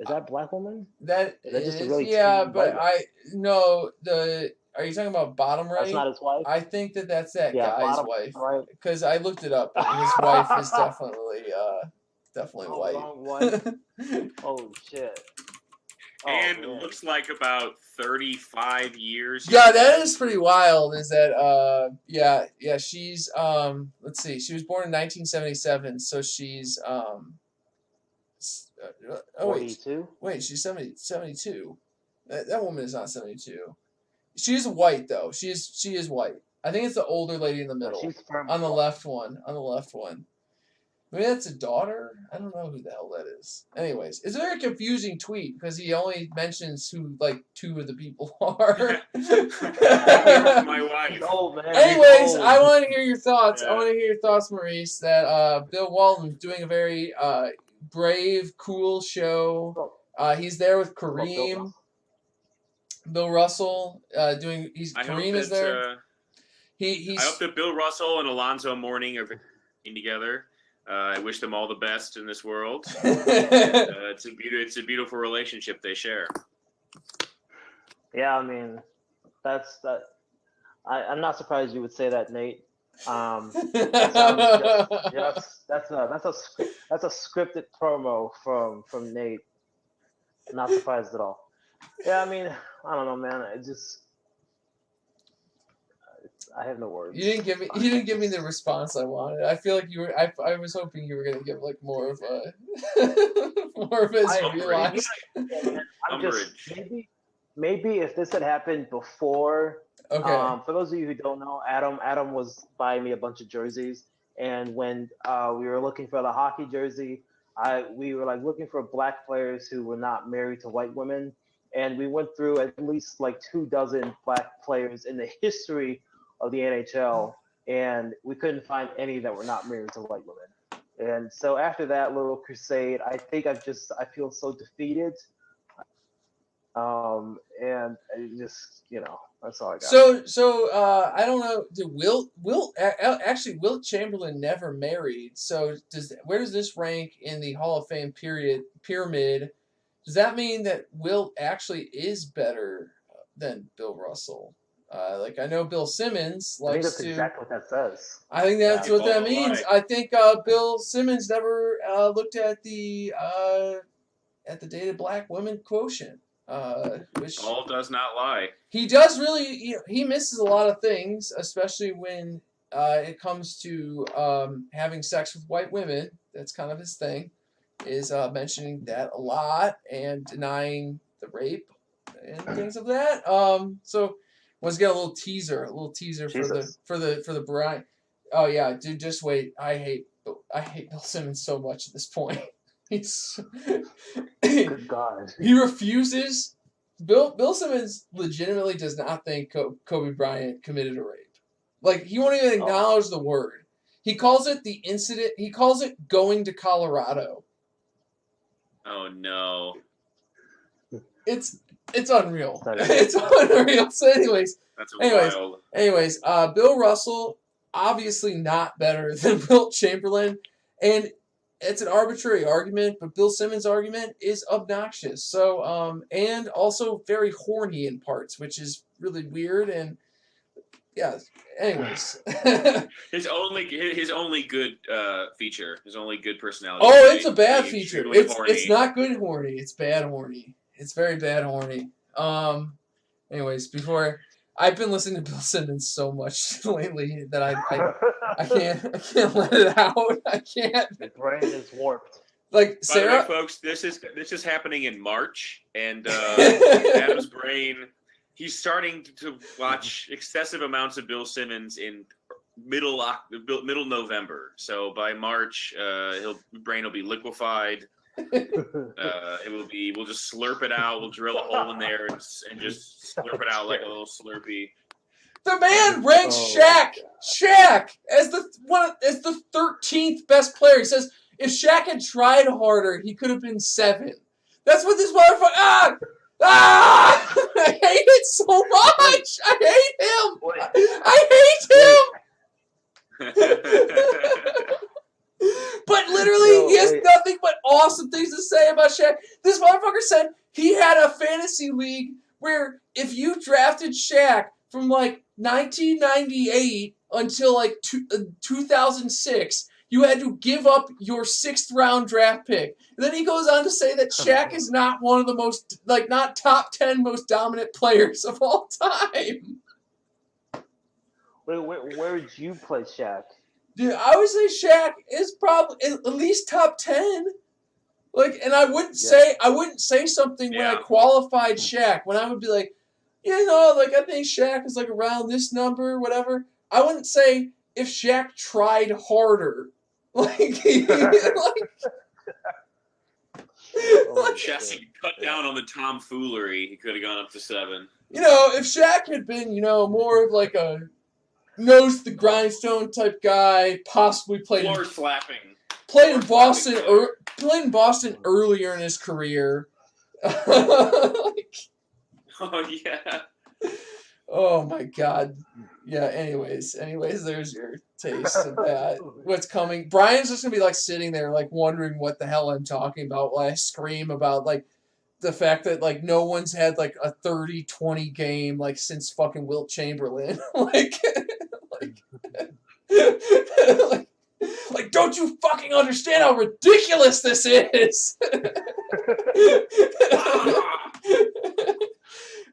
Is that black woman? That is just a really but are you talking about bottom right? That's not his wife. I think that's that guy's wife. Right. Because I looked it up. And his wife is definitely white. Wrong one. Oh shit. And looks like about 35 years. Yeah, that is pretty wild. Is that she's let's see, she was born in 1977, so she's 42. Wait, she's 72. That woman is not 72. She's white though. She is white. I think it's the older lady in the middle. She's on the left one. Maybe that's a daughter? I don't know who the hell that is. Anyways, it's a very confusing tweet because he only mentions who like two of the people are. My wife. Oh, man. Anyways, I want to hear your thoughts. Yeah. I want to hear your thoughts, Maurice, that Bill Walton doing a very brave, cool show. He's there with Kareem. Bill Russell Kareem is there. I hope that Bill Russell and Alonzo Mourning are together. I wish them all the best in this world. It's a beautiful relationship they share. Yeah, I mean, that's that. I'm not surprised you would say that, Nate. That's a scripted promo from Nate. Not surprised at all. Yeah, I mean, I don't know, man. I have no words. You didn't give me the response I wanted. I feel like you were. I was hoping you were gonna give like more of a realized. I'm just maybe if this had happened before. Okay. For those of you who don't know, Adam was buying me a bunch of jerseys, and when we were looking for the hockey jersey, we were like looking for black players who were not married to white women, and we went through at least like 24 black players in the history of the NHL, and we couldn't find any that were not married to white women. And so after that little crusade, I think I feel so defeated. And I just, that's all I got. So I don't know. Wilt Chamberlain never married. So where does this rank in the Hall of Fame pyramid? Does that mean that Wilt actually is better than Bill Russell? I know Bill Simmons likes I think that's exactly what that says. I think that's what that means. I think Bill Simmons never looked at the dated black women quotient. Which all does not lie. He does really. He misses a lot of things, especially when it comes to having sex with white women. That's kind of his thing. Is mentioning that a lot and denying the rape and things of that. So let's get a little teaser for the bride. Oh yeah, dude, just wait. I hate Bill Simmons so much at this point. He's good God. He refuses. Bill Simmons legitimately does not think Kobe Bryant committed a rape. Like, he won't even acknowledge the word. He calls it the incident. He calls it going to Colorado. Oh no. It's unreal. It's unreal. So anyways, Bill Russell obviously not better than Wilt Chamberlain, and it's an arbitrary argument, but Bill Simmons' argument is obnoxious. So, and also very horny in parts, which is really weird. And yeah, anyways, his only good feature, his only good personality. Oh, it's a bad feature. It's not good horny. It's bad horny. It's very bad horny. Anyways, I've been listening to Bill Simmons so much lately that I can't let it out. I can't. The brain is warped. Like Sarah, by the way, folks, this is happening in March, and Adam's brain, he's starting to watch excessive amounts of Bill Simmons in middle November. So by March, brain will be liquefied. We'll just slurp it out. We'll drill a hole in there and just slurp it out like a little Slurpee. The man ranks Shaq as the 13th best player. He says if Shaq had tried harder, he could have been 7. That's what this motherfucker. I hate it so much. I hate him. I hate him. But literally, he has nothing but awesome things to say about Shaq. This motherfucker said he had a fantasy league where if you drafted Shaq from like 1998 until like 2006, you had to give up your 6th round draft pick. And then he goes on to say that Shaq is not one of the most, like, not top 10 most dominant players of all time. Where did you play Shaq? Dude, I would say Shaq is probably at least top 10. Like, and I wouldn't say something when I qualified Shaq. When I would be like, like I think Shaq is like around this number, whatever. I wouldn't say if Shaq tried harder. Shaq cut down on the tomfoolery. He could have gone up to 7. If Shaq had been, more of like a nose to the grindstone type guy, possibly played in Boston earlier in his career. Oh yeah. Oh my God. Yeah, anyways, there's your taste of that. What's coming. Brian's just gonna be like sitting there like wondering what the hell I'm talking about while I scream about like the fact that like no one's had like a 30-20 game like since fucking Wilt Chamberlain. Like don't you fucking understand how ridiculous this is?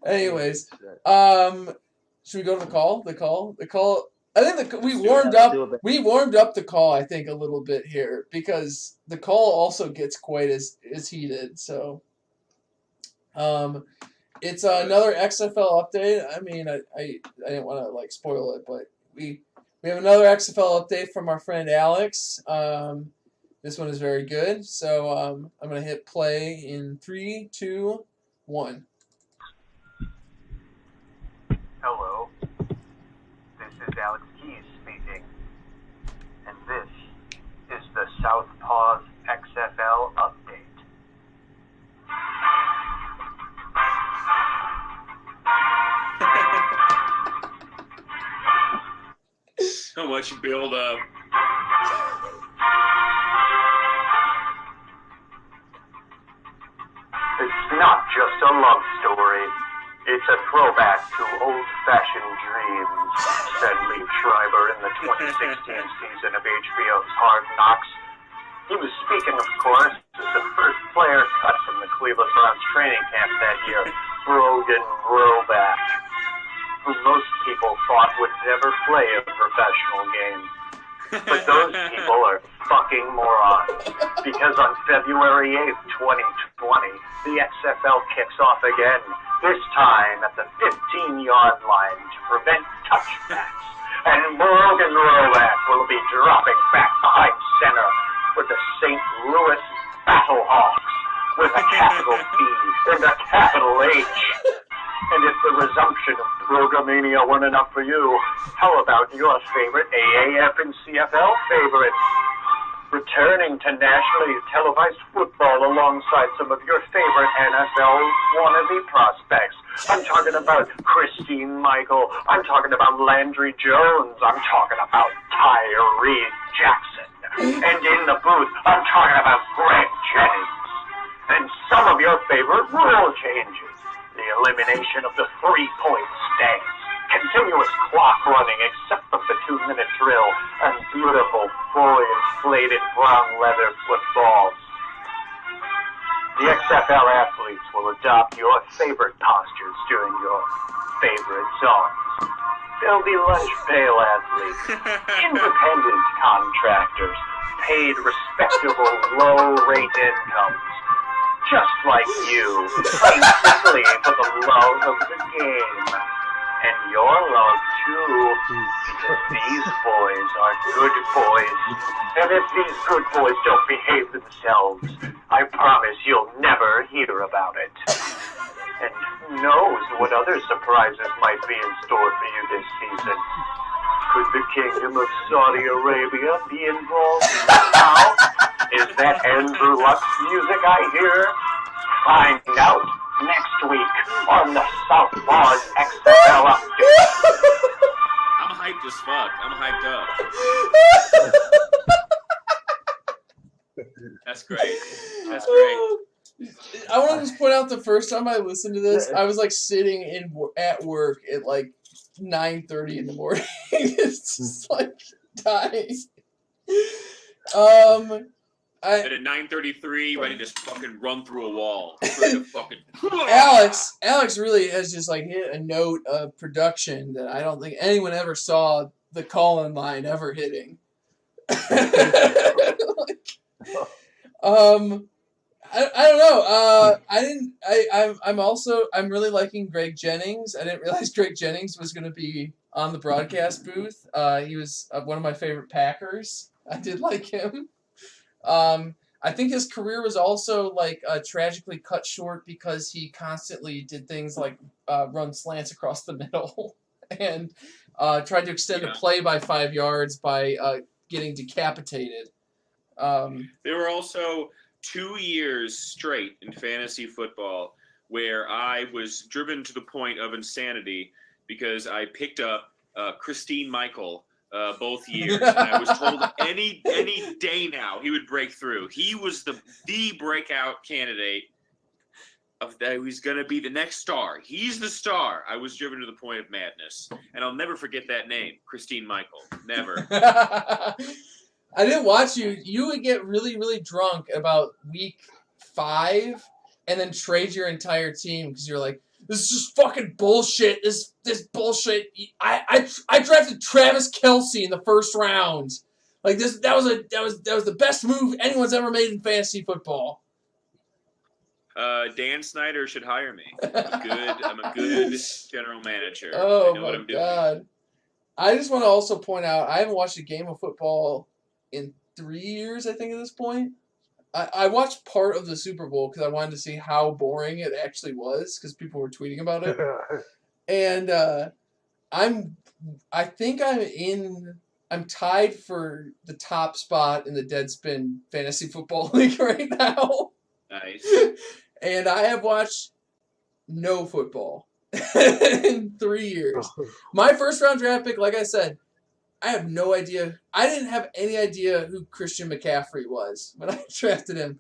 Anyways, should we go to the call? The call. I think we warmed up the call. I think a little bit here because the call also gets quite as heated. So, it's another XFL update. I mean, I didn't want to like spoil it, but we have another XFL update from our friend Alex. This one is very good. So I'm gonna hit play in 3, 2, 1. Hello, this is Alex Keys speaking, and this is the Southpaws XFL update. So much build up. It's not just a love story. It's a throwback to old-fashioned dreams, said Lee Schreiber in the 2016 season of HBO's Hard Knocks. He was speaking, of course, as the first player cut from the Cleveland Browns training camp that year, Brogan Broback, who most people thought would never play a professional game. But those people are fucking morons, because on February 8th, 2020, the XFL kicks off again, this time at the 15-yard line to prevent touchbacks. And Brogan Broback will be dropping back behind center with the St. Louis Battlehawks with a capital B and a capital H. And if the resumption of Brogomania weren't enough for you, how about your favorite AAF and CFL favorites? Returning to nationally televised football alongside some of your favorite NFL wannabe prospects. I'm talking about Christine Michael. I'm talking about Landry Jones. I'm talking about Tyree Jackson. And in the booth, I'm talking about Greg Jennings. And some of your favorite rule changes. The elimination of the 3-point stance. Continuous clock running except for the 2-minute drill, and beautiful, fully inflated brown leather footballs. The XFL athletes will adopt your favorite postures during your favorite songs. They'll be lunch pail athletes, independent contractors, paid respectable low-rate incomes, just like you, playing simply for the love of the game. And your love, too, because these boys are good boys. And if these good boys don't behave themselves, I promise you'll never hear about it. And who knows what other surprises might be in store for you this season. Could the kingdom of Saudi Arabia be involved now? Is that Andrew Luck's music I hear? Find out next week on the Southpaws XFL Update. I'm hyped as fuck. I'm hyped up. That's great. That's great. I want to just point out the first time I listened to this, I was like sitting at work at like 9:30 in the morning. It's just like dying. At 9:33, ready to just fucking run through a wall. Ready to fucking... Alex really has just like hit a note of production that I don't think anyone ever saw the call-in line ever hitting. I don't know. I'm really liking Greg Jennings. I didn't realize Greg Jennings was going to be on the broadcast booth. He was one of my favorite Packers. I did like him. I think his career was also like tragically cut short because he constantly did things like run slants across the middle and tried to extend a play by 5 yards by getting decapitated. There were also 2 years straight in fantasy football where I was driven to the point of insanity because I picked up Christine Michael both years, and I was told any day now he would break through. He was the breakout candidate of that. He's going to be the next star. He's the star. I was driven to the point of madness, and I'll never forget that name, Christine Michael. Never. I didn't watch you. You would get really, really drunk about week 5 and then trade your entire team because you're like, this is just fucking bullshit. This bullshit. I drafted Travis Kelce in the first round. Like this, that was the best move anyone's ever made in fantasy football. Dan Snyder should hire me. I'm a good general manager. Oh I know what I'm doing. God! I just want to also point out I haven't watched a game of football in 3 years. I think at this point. I watched part of the Super Bowl because I wanted to see how boring it actually was because people were tweeting about it. And I think I'm tied for the top spot in the Deadspin Fantasy Football League right now. Nice. And I have watched no football in 3 years. My first round draft pick, like I said, I have no idea. I didn't have any idea who Christian McCaffrey was when I drafted him.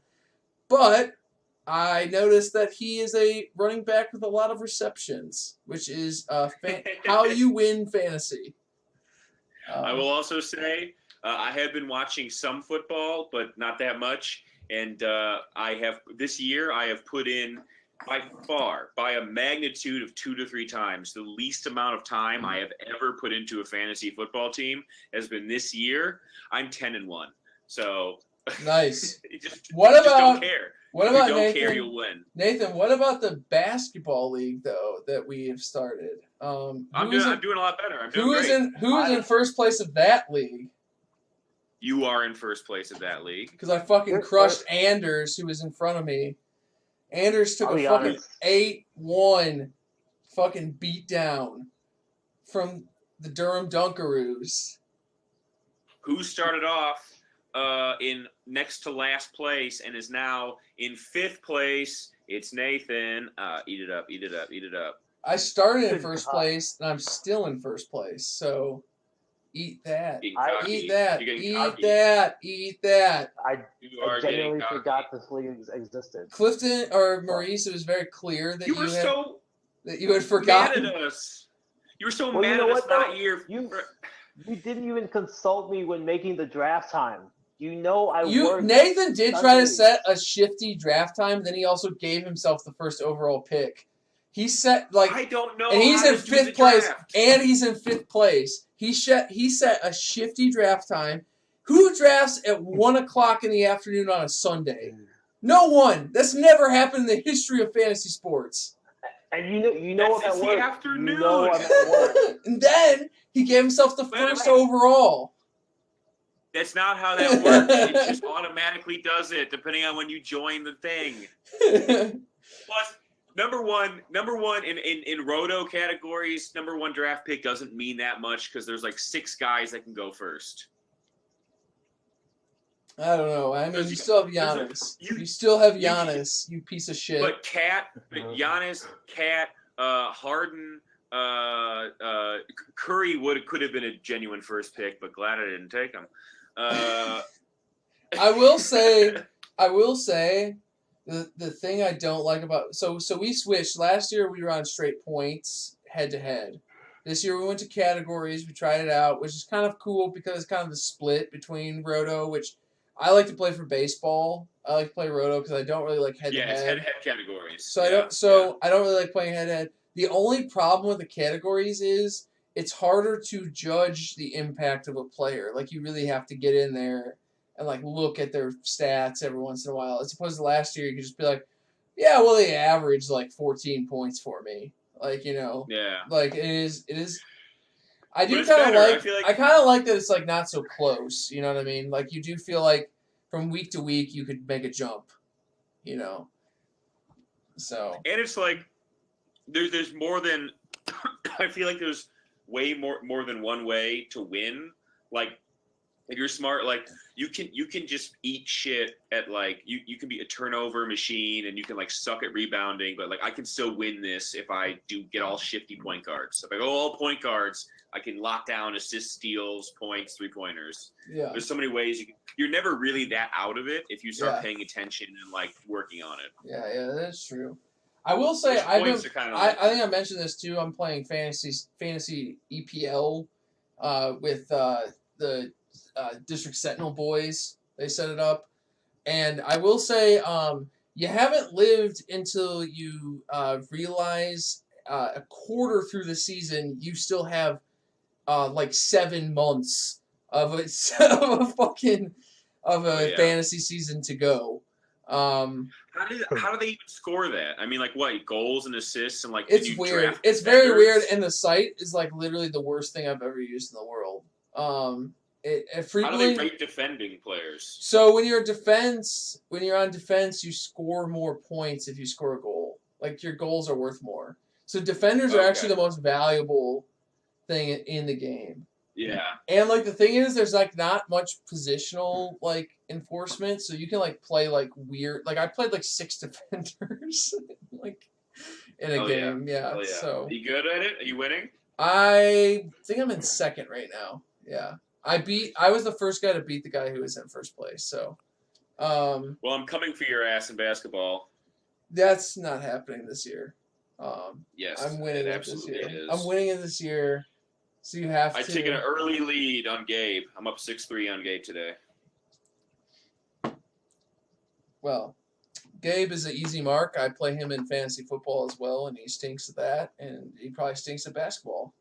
But I noticed that he is a running back with a lot of receptions, which is how you win fantasy. I will also say I have been watching some football, but not that much. And this year I have put in by a magnitude of 2 to 3 times, the least amount of time I have ever put into a fantasy football team has been this year. I'm 10-1. So nice. just don't care. What about if you don't Nathan? care, you'll win. Nathan, what about the basketball league though that we have started? I'm doing a lot better. I'm doing great. Who is in first place of that league? You are in first place of that league. Because I fucking crushed Anders, who was in front of me. Anders took a fucking 8-1 fucking beat down from the Durham Dunkaroos. Who started off in next to last place and is now in 5th place. It's Nathan. Eat it up, eat it up, eat it up. I started in first place, and I'm still in first place, so eat that. Eat that. Eat that. I genuinely forgot this league existed. Clifton or Maurice, it was very clear that you had forgotten. Mad at us. You were so mad at us that year. You didn't even consult me when making the draft time. Nathan did try to set a shifty draft time. Then he also gave himself the first overall pick. He set I don't know. And he's in 5th place. And he's in 5th place. He set a shifty draft time. Who drafts at 1:00 in the afternoon on a Sunday? No one. That's never happened in the history of fantasy sports. And you know what that It's the works. afternoon. You know what that works. And then he gave himself the first overall. That's not how that works. It just automatically does it, depending on when you join the thing. Plus, number one in roto categories, number one draft pick doesn't mean that much because there's like 6 guys that can go first. I don't know. I mean, you still have Giannis. You still have Giannis, you piece of shit. But Giannis, Cat, Harden, Curry could have been a genuine first pick, but glad I didn't take him. I will say the thing I don't like about so we switched. Last year we were on straight points head to head. This year we went to categories. We tried it out, which is kind of cool because it's kind of the split between roto, which I like to play for baseball. I like to play roto because I don't really like head to head. Yeah, it's head to head categories. So I don't really like playing head to head. The only problem with the categories is it's harder to judge the impact of a player. Like, you really have to get in there and, like, look at their stats every once in a while. As opposed to last year, you could just be like, yeah, well, they averaged, like, 14 points for me. Like, you know. Yeah. Like, it is. I do kind of I kind of like that it's, like, not so close. You know what I mean? Like, you do feel like from week to week you could make a jump. You know. So. And it's like, there's more than, I feel like there's way more than one way to win. Like, if you're smart, like, you can just eat shit at, like, you can be a turnover machine and you can, like, suck at rebounding, but, like, I can still win this if I do get all shifty point guards. If I go all point guards, I can lock down assists, steals, points, 3-pointers. Yeah. There's so many ways you're never really that out of it if you start paying attention and, like, working on it. Yeah, that's true. I will say, I think I mentioned this too. I'm playing fantasy EPL with the District Sentinel boys. They set it up, and I will say, you haven't lived until you realize a quarter through the season you still have like 7 months of a fantasy season to go. How do they even score that? I mean, like, what, goals and assists and, like, it's weird. It's very weird, and the site is, like, literally the worst thing I've ever used in the world. How do they rate defending players? So when you're on defense, you score more points if you score a goal. Like, your goals are worth more. So defenders are actually the most valuable thing in the game. Yeah. And, like, the thing is, there's, like, not much positional, like, enforcement, so you can, like, play, like, weird. Like, I played, like, 6 defenders, like, in a game. Yeah. So. Are you good at it? Are you winning? I think I'm in second right now. Yeah. I was the first guy to beat the guy who was in first place, so. Well, I'm coming for your ass in basketball. That's not happening this year. Yes. I'm winning it this year. Is. I'm winning it this year. So you have to. I've taken an early lead on Gabe. I'm up 6-3 on Gabe today. Well, Gabe is an easy mark. I play him in fantasy football as well, and he stinks at that, and he probably stinks at basketball.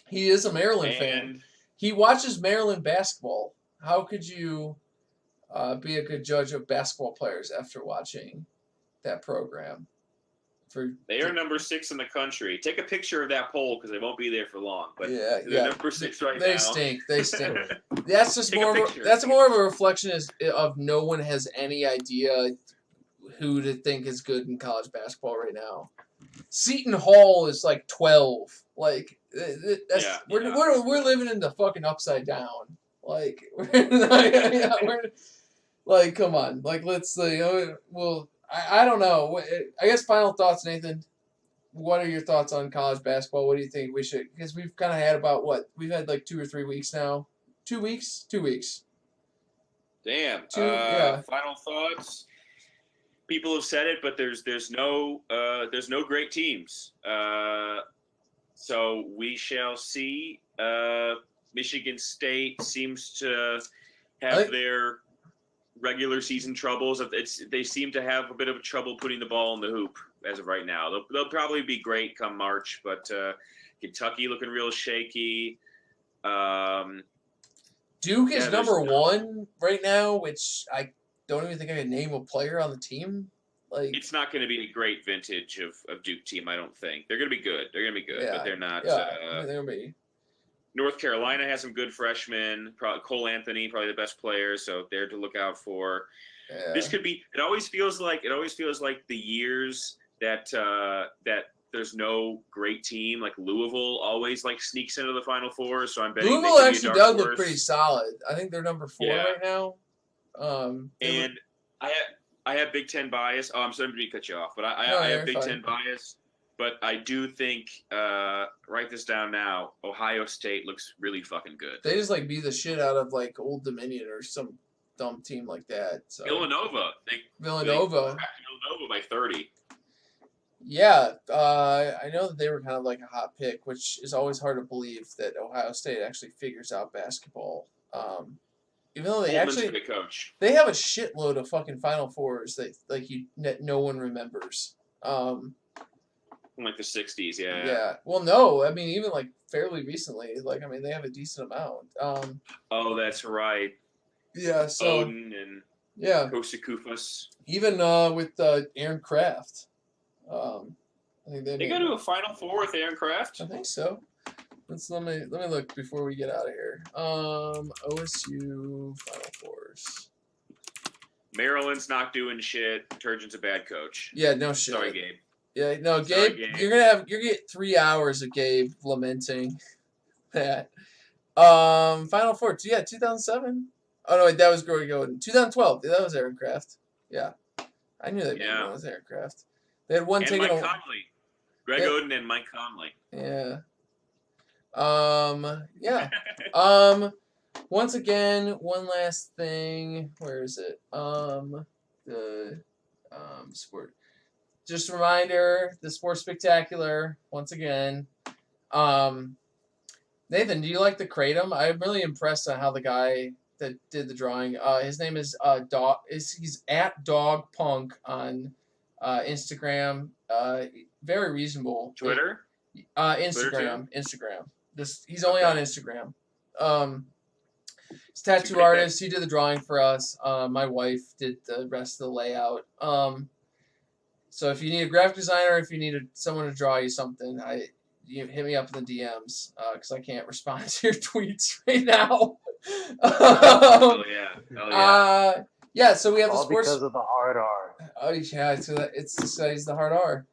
He is a Maryland fan. He watches Maryland basketball. How could you be a good judge of basketball players after watching that program? They are number 6 in the country. Take a picture of that poll because they won't be there for long. But they're number 6 right now. They stink. That's just that's more of a reflection of no one has any idea who to think is good in college basketball right now. Seton Hall is like 12. Like we're living in the fucking upside down. Like we're like, come on. Like, let's I don't know. I guess final thoughts, Nathan. What are your thoughts on college basketball? What do you think we should? Because we've kind of had we've had like 2 or 3 weeks now. 2 weeks? 2 weeks. Damn. Final thoughts. People have said it, but there's no great teams. So we shall see. Michigan State seems to have their regular season troubles. They seem to have a bit of trouble putting the ball in the hoop as of right now. They'll probably be great come March, but Kentucky looking real shaky. Duke is number 1 right now, which don't even think I could name a player on the team. Like, it's not going to be a great vintage of Duke team, I don't think. They're going to be good. They're going to be good, but they're not. Yeah, I mean, they're going to be. North Carolina has some good freshmen. Probably Cole Anthony, probably the best player, so they're to look out for. Yeah. This could be. It always feels like the years that there's no great team. Like Louisville always like sneaks into the Final Four. So I'm betting Louisville actually does look pretty solid. I think they're number 4 right now. And I have Big Ten bias. Oh, I'm sorry to cut you off, but I have Big Ten bias. But I do think, write this down now, Ohio State looks really fucking good. They just like beat the shit out of like Old Dominion or some dumb team like that. So. Villanova. Villanova by 30. Yeah, I know that they were kind of like a hot pick, which is always hard to believe that Ohio State actually figures out basketball. Even though they Holtman's a great coach. They have a shitload of fucking Final Fours that no one remembers. Like the 60s, yeah. Yeah. Well, no, I mean even like fairly recently. Like I mean they have a decent amount. Oh, that's right. Yeah. So Odin and Kosta Koufos. Even with Aaron Kraft. I think they go to a Final Four with Aaron Kraft. I think so. Let me look before we get out of here. OSU Final Fours. Maryland's not doing shit. Turgeon's a bad coach. Yeah, no shit. Sorry, Gabe. Yeah, no, Gabe. Sorry, Gabe. You're gonna get 3 hours of Gabe lamenting that. Final Four. Yeah, 2007. Oh no, wait, that was Greg Oden. 2012. That was Aaron Kraft. Yeah, I knew that was Aaron Kraft. They had one and ticket. Mike Conley. Greg Oden and Mike Conley. Yeah. Yeah. Once again, one last thing. Where is it? The sport. Just a reminder, the Sports Spectacular, once again. Nathan, do you like the Kratom? I'm really impressed on how the guy that did the drawing, his name is he's at Dog Punk on Instagram. Very reasonable. Twitter? Instagram. Instagram. He's only on Instagram. He's a tattoo artist. He did the drawing for us. My wife did the rest of the layout. So if you need a graphic designer, if you need someone to draw you something, you hit me up in the DMs because I can't respond to your tweets right now. Oh yeah. Yeah. So we have all the sports because of the hard R. Oh yeah, so it's the hard R.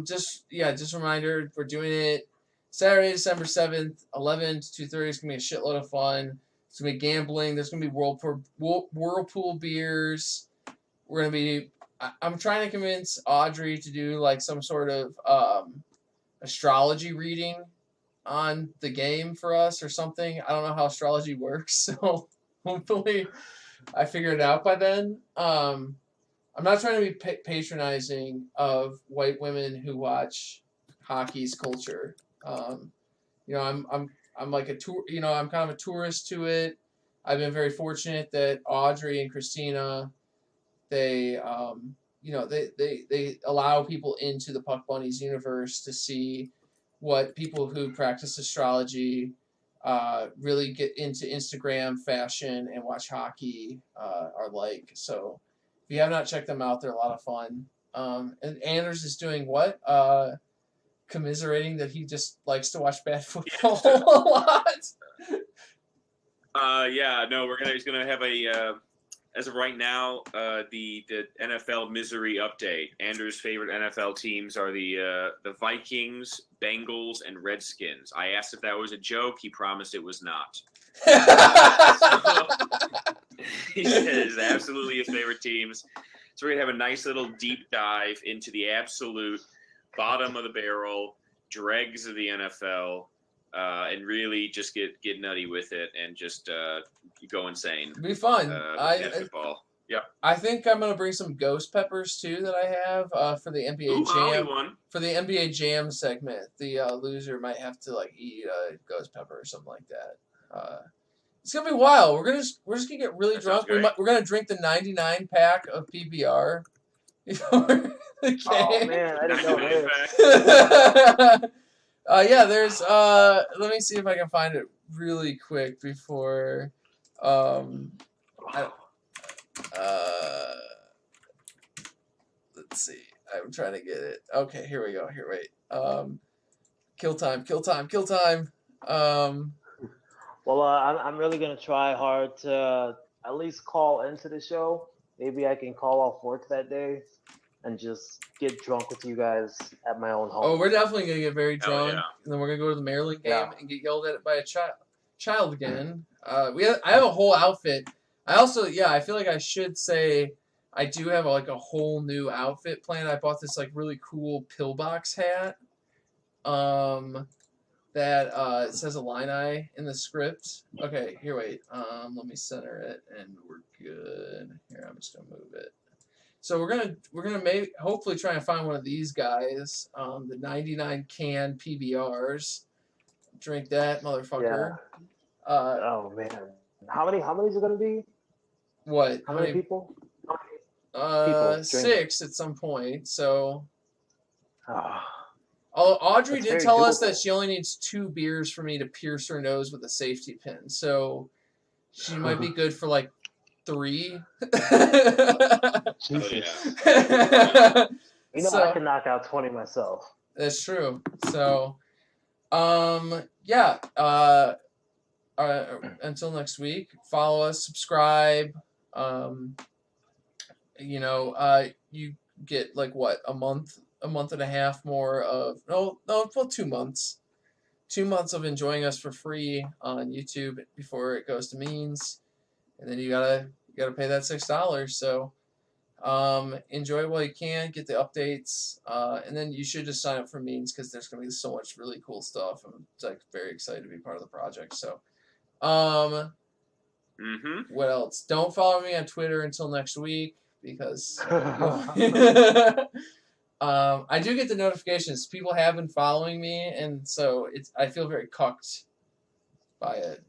Just a reminder, we're doing it Saturday, December 7th, 11 to 2:30. It's gonna be a shitload of fun. It's gonna be gambling. There's gonna be Whirlpool beers. We're gonna be. I'm trying to convince Audrey to do like some sort of astrology reading on the game for us or something. I don't know how astrology works, so hopefully I figure it out by then. I'm not trying to be patronizing of white women who watch hockey's culture. I'm like a tour. I'm kind of a tourist to it. I've been very fortunate that Audrey and Christina, they allow people into the Puck Bunnies universe to see what people who practice astrology really get into Instagram fashion and watch hockey are like. So if you have not checked them out, they're a lot of fun. And Anders is doing what? Commiserating that he just likes to watch bad football a lot. He's gonna have a as of right now, the NFL misery update. Andrew's favorite NFL teams are the Vikings, Bengals, and Redskins. I asked if that was a joke. He promised it was not. He says absolutely his favorite teams. So we're gonna have a nice little deep dive into the absolute bottom of the barrel dregs of the NFL. And really just get nutty with it and just go insane. It'll be fun. Football. Yep. I think I'm gonna bring some ghost peppers too that I have for the NBA Jam. For the NBA Jam segment, the loser might have to like eat a ghost pepper or something like that. It's gonna be wild. We're just gonna get really drunk. We're gonna drink the 99 pack of PBR. Oh man, I didn't know this. There's let me see if I can find it really quick before Let's see. I'm trying to get it. Okay, here we go. Here, wait. Kill time. Well, I'm really gonna try hard to at least call into the show. Maybe I can call off work that day and just get drunk with you guys at my own home. Oh, we're definitely gonna get very drunk, yeah. and then we're gonna go to the Maryland game and get yelled at by a child again. I have a whole outfit. I feel like I should say I do have a whole new outfit planned. I bought this really cool pillbox hat. That it says Illini in the script. Okay, here, wait. Let me center it, and we're good. Here, I'm just gonna move it. So we're gonna hopefully try and find one of these guys. The 99 can PBRs. Drink that, motherfucker. Yeah. Oh man, how many is it gonna be? What? How many people? People 6 at some point. So. Oh. Although Audrey That's did very tell us doable. that she only needs 2 beers for me to pierce her nose with a safety pin, so she might be good for 3. Jesus. Yeah. I can knock out 20 myself. That's true. So, until next week, follow us, subscribe. You get a month and a half more of 2 months. 2 months of enjoying us for free on YouTube before it goes to means, and then you gotta pay that $6. So enjoy while you can, get the updates, and then you should just sign up for means because there's gonna be so much really cool stuff. I'm very excited to be part of the project. So what else? Don't follow me on Twitter until next week because I do get the notifications. People have been following me, and so I feel very cucked by it.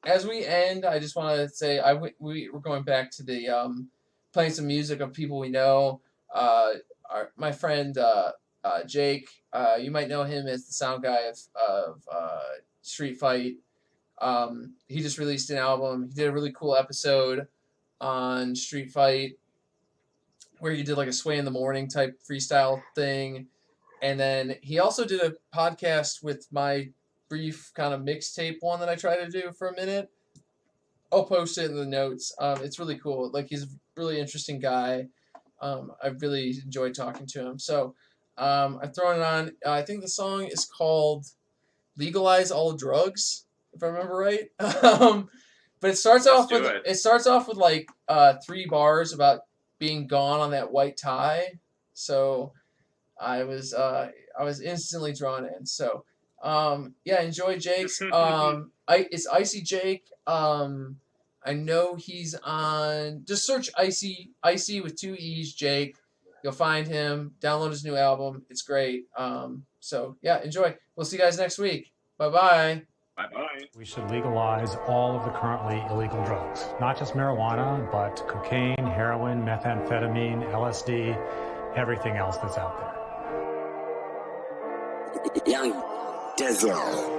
As we end, I just want to say we're going back to the playing some music of people we know. My friend Jake, you might know him as the sound guy of Street Fight. He just released an album. He did a really cool episode on Street Fight, where you did a Sway in the Morning type freestyle thing. And then he also did a podcast with my brief kind of mixtape one that I tried to do for a minute. I'll post it in the notes. It's really cool. He's a really interesting guy. I really enjoyed talking to him. So I've thrown it on. I think the song is called Legalize All Drugs, if I remember right. But it starts off with 3 bars about being gone on that white tie. So I was instantly drawn in. So enjoy Jake's. It's Icy Jake. I know he's on, just search Icy with 2 E's Jake. You'll find him. Download his new album. It's great. Enjoy. We'll see you guys next week. Bye-bye. Bye-bye. We should legalize all of the currently illegal drugs, not just marijuana, but cocaine, heroin, methamphetamine, LSD, everything else that's out there. Young Dizzle.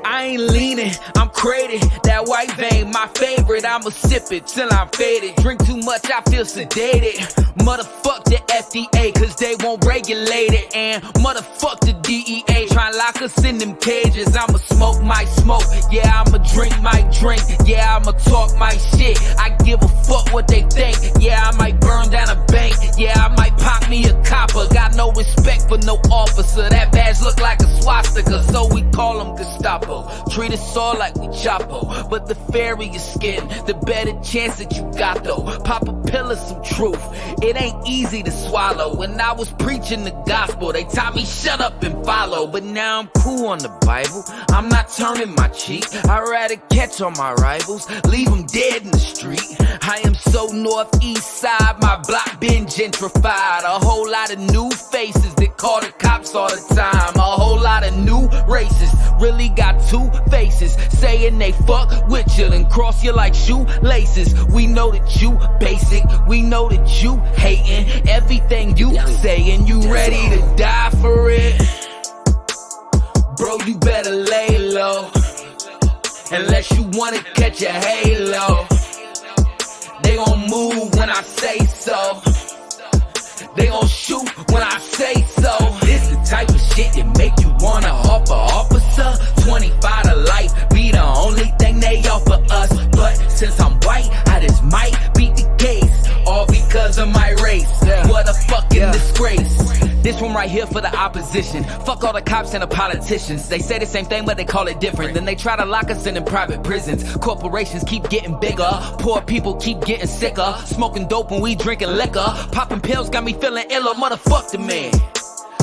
I ain't leaning, I'm crated. That white vein, my favorite. I'ma sip it till I'm faded. Drink too much, I feel sedated. Motherfuck the FDA, cause they won't regulate it. And motherfuck the DEA, try lock us in them cages. I'ma smoke my smoke, yeah, I'ma drink my drink. Yeah, I'ma talk my shit. I give a fuck what they think. Yeah, I might burn down a bank. Yeah, I might pop me a copper. Got no respect for no officer. That badge look like a swastika, so we call them Gestapo. Treat us all like we Chapo, but the fairer your skin, the better chance that you got though. Pop a pill of some truth, it ain't easy to swallow. When I was preaching the gospel, they taught me shut up and follow. But now I'm cool on the Bible, I'm not turning my cheek. I'd rather catch all my rivals, leave them dead in the street. I am so northeast side, my block been gentrified. A whole lot of new faces that call the cops all the time. A whole lot of new races, really got 2 faces, saying they fuck with you and cross you like shoelaces. We know that you basic, we know that you hating everything you saying. You ready to die for it? Bro, you better lay low, unless you wanna catch a halo. They gon' move when I say so. They gon' shoot when I say so. This the type of shit that make you wanna offer officer 25 to life, be the only thing they offer us. But since I'm white, I just might beat the case, all because of my race. What a fucking disgrace. This one right here for the opposition. Fuck all the cops and the politicians. They say the same thing, but they call it different. Then they try to lock us in private prisons. Corporations keep getting bigger. Poor people keep getting sicker. Smoking dope when we drinking liquor. Popping pills got me feeling iller. Motherfuck the man.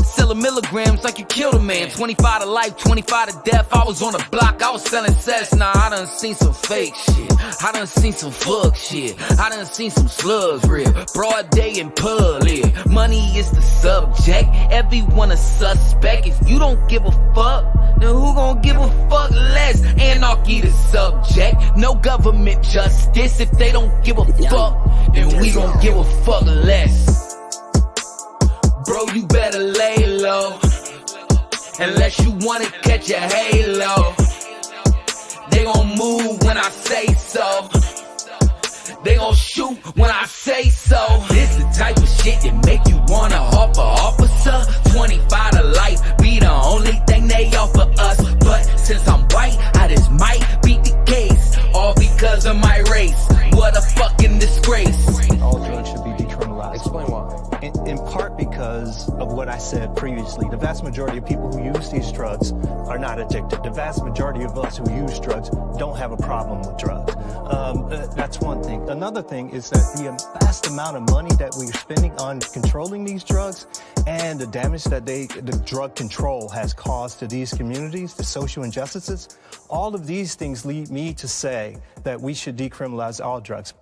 Selling milligrams like you killed a man. 25 to life, 25 to death. I was on the block, I was selling sets. Nah, I done seen some fake shit. I done seen some fuck shit. I done seen some slugs real. Broad day in public. Money is the subject. Everyone a suspect. If you don't give a fuck, then who gon' give a fuck less? Anarchy the subject. No government justice. If they don't give a fuck, then we gon' give a fuck less. Bro, you better lay low, unless you wanna catch a halo. They gon' move when I say so. They gon' shoot when I say so. This the type of shit that make you wanna offer officer 25 to life, be the only thing they offer us. But since I'm white, I just might beat the case, all because of my race. What a fucking disgrace. All drugs should be decriminalized. Explain why. In part because of what I said previously. The vast majority of people who use these drugs are not addicted. The vast majority of us who use drugs don't have a problem with drugs. That's one thing. Another thing is that the vast amount of money that we're spending on controlling these drugs and the damage that the drug control has caused to these communities, the social injustices, all of these things lead me to say that we should decriminalize all drugs.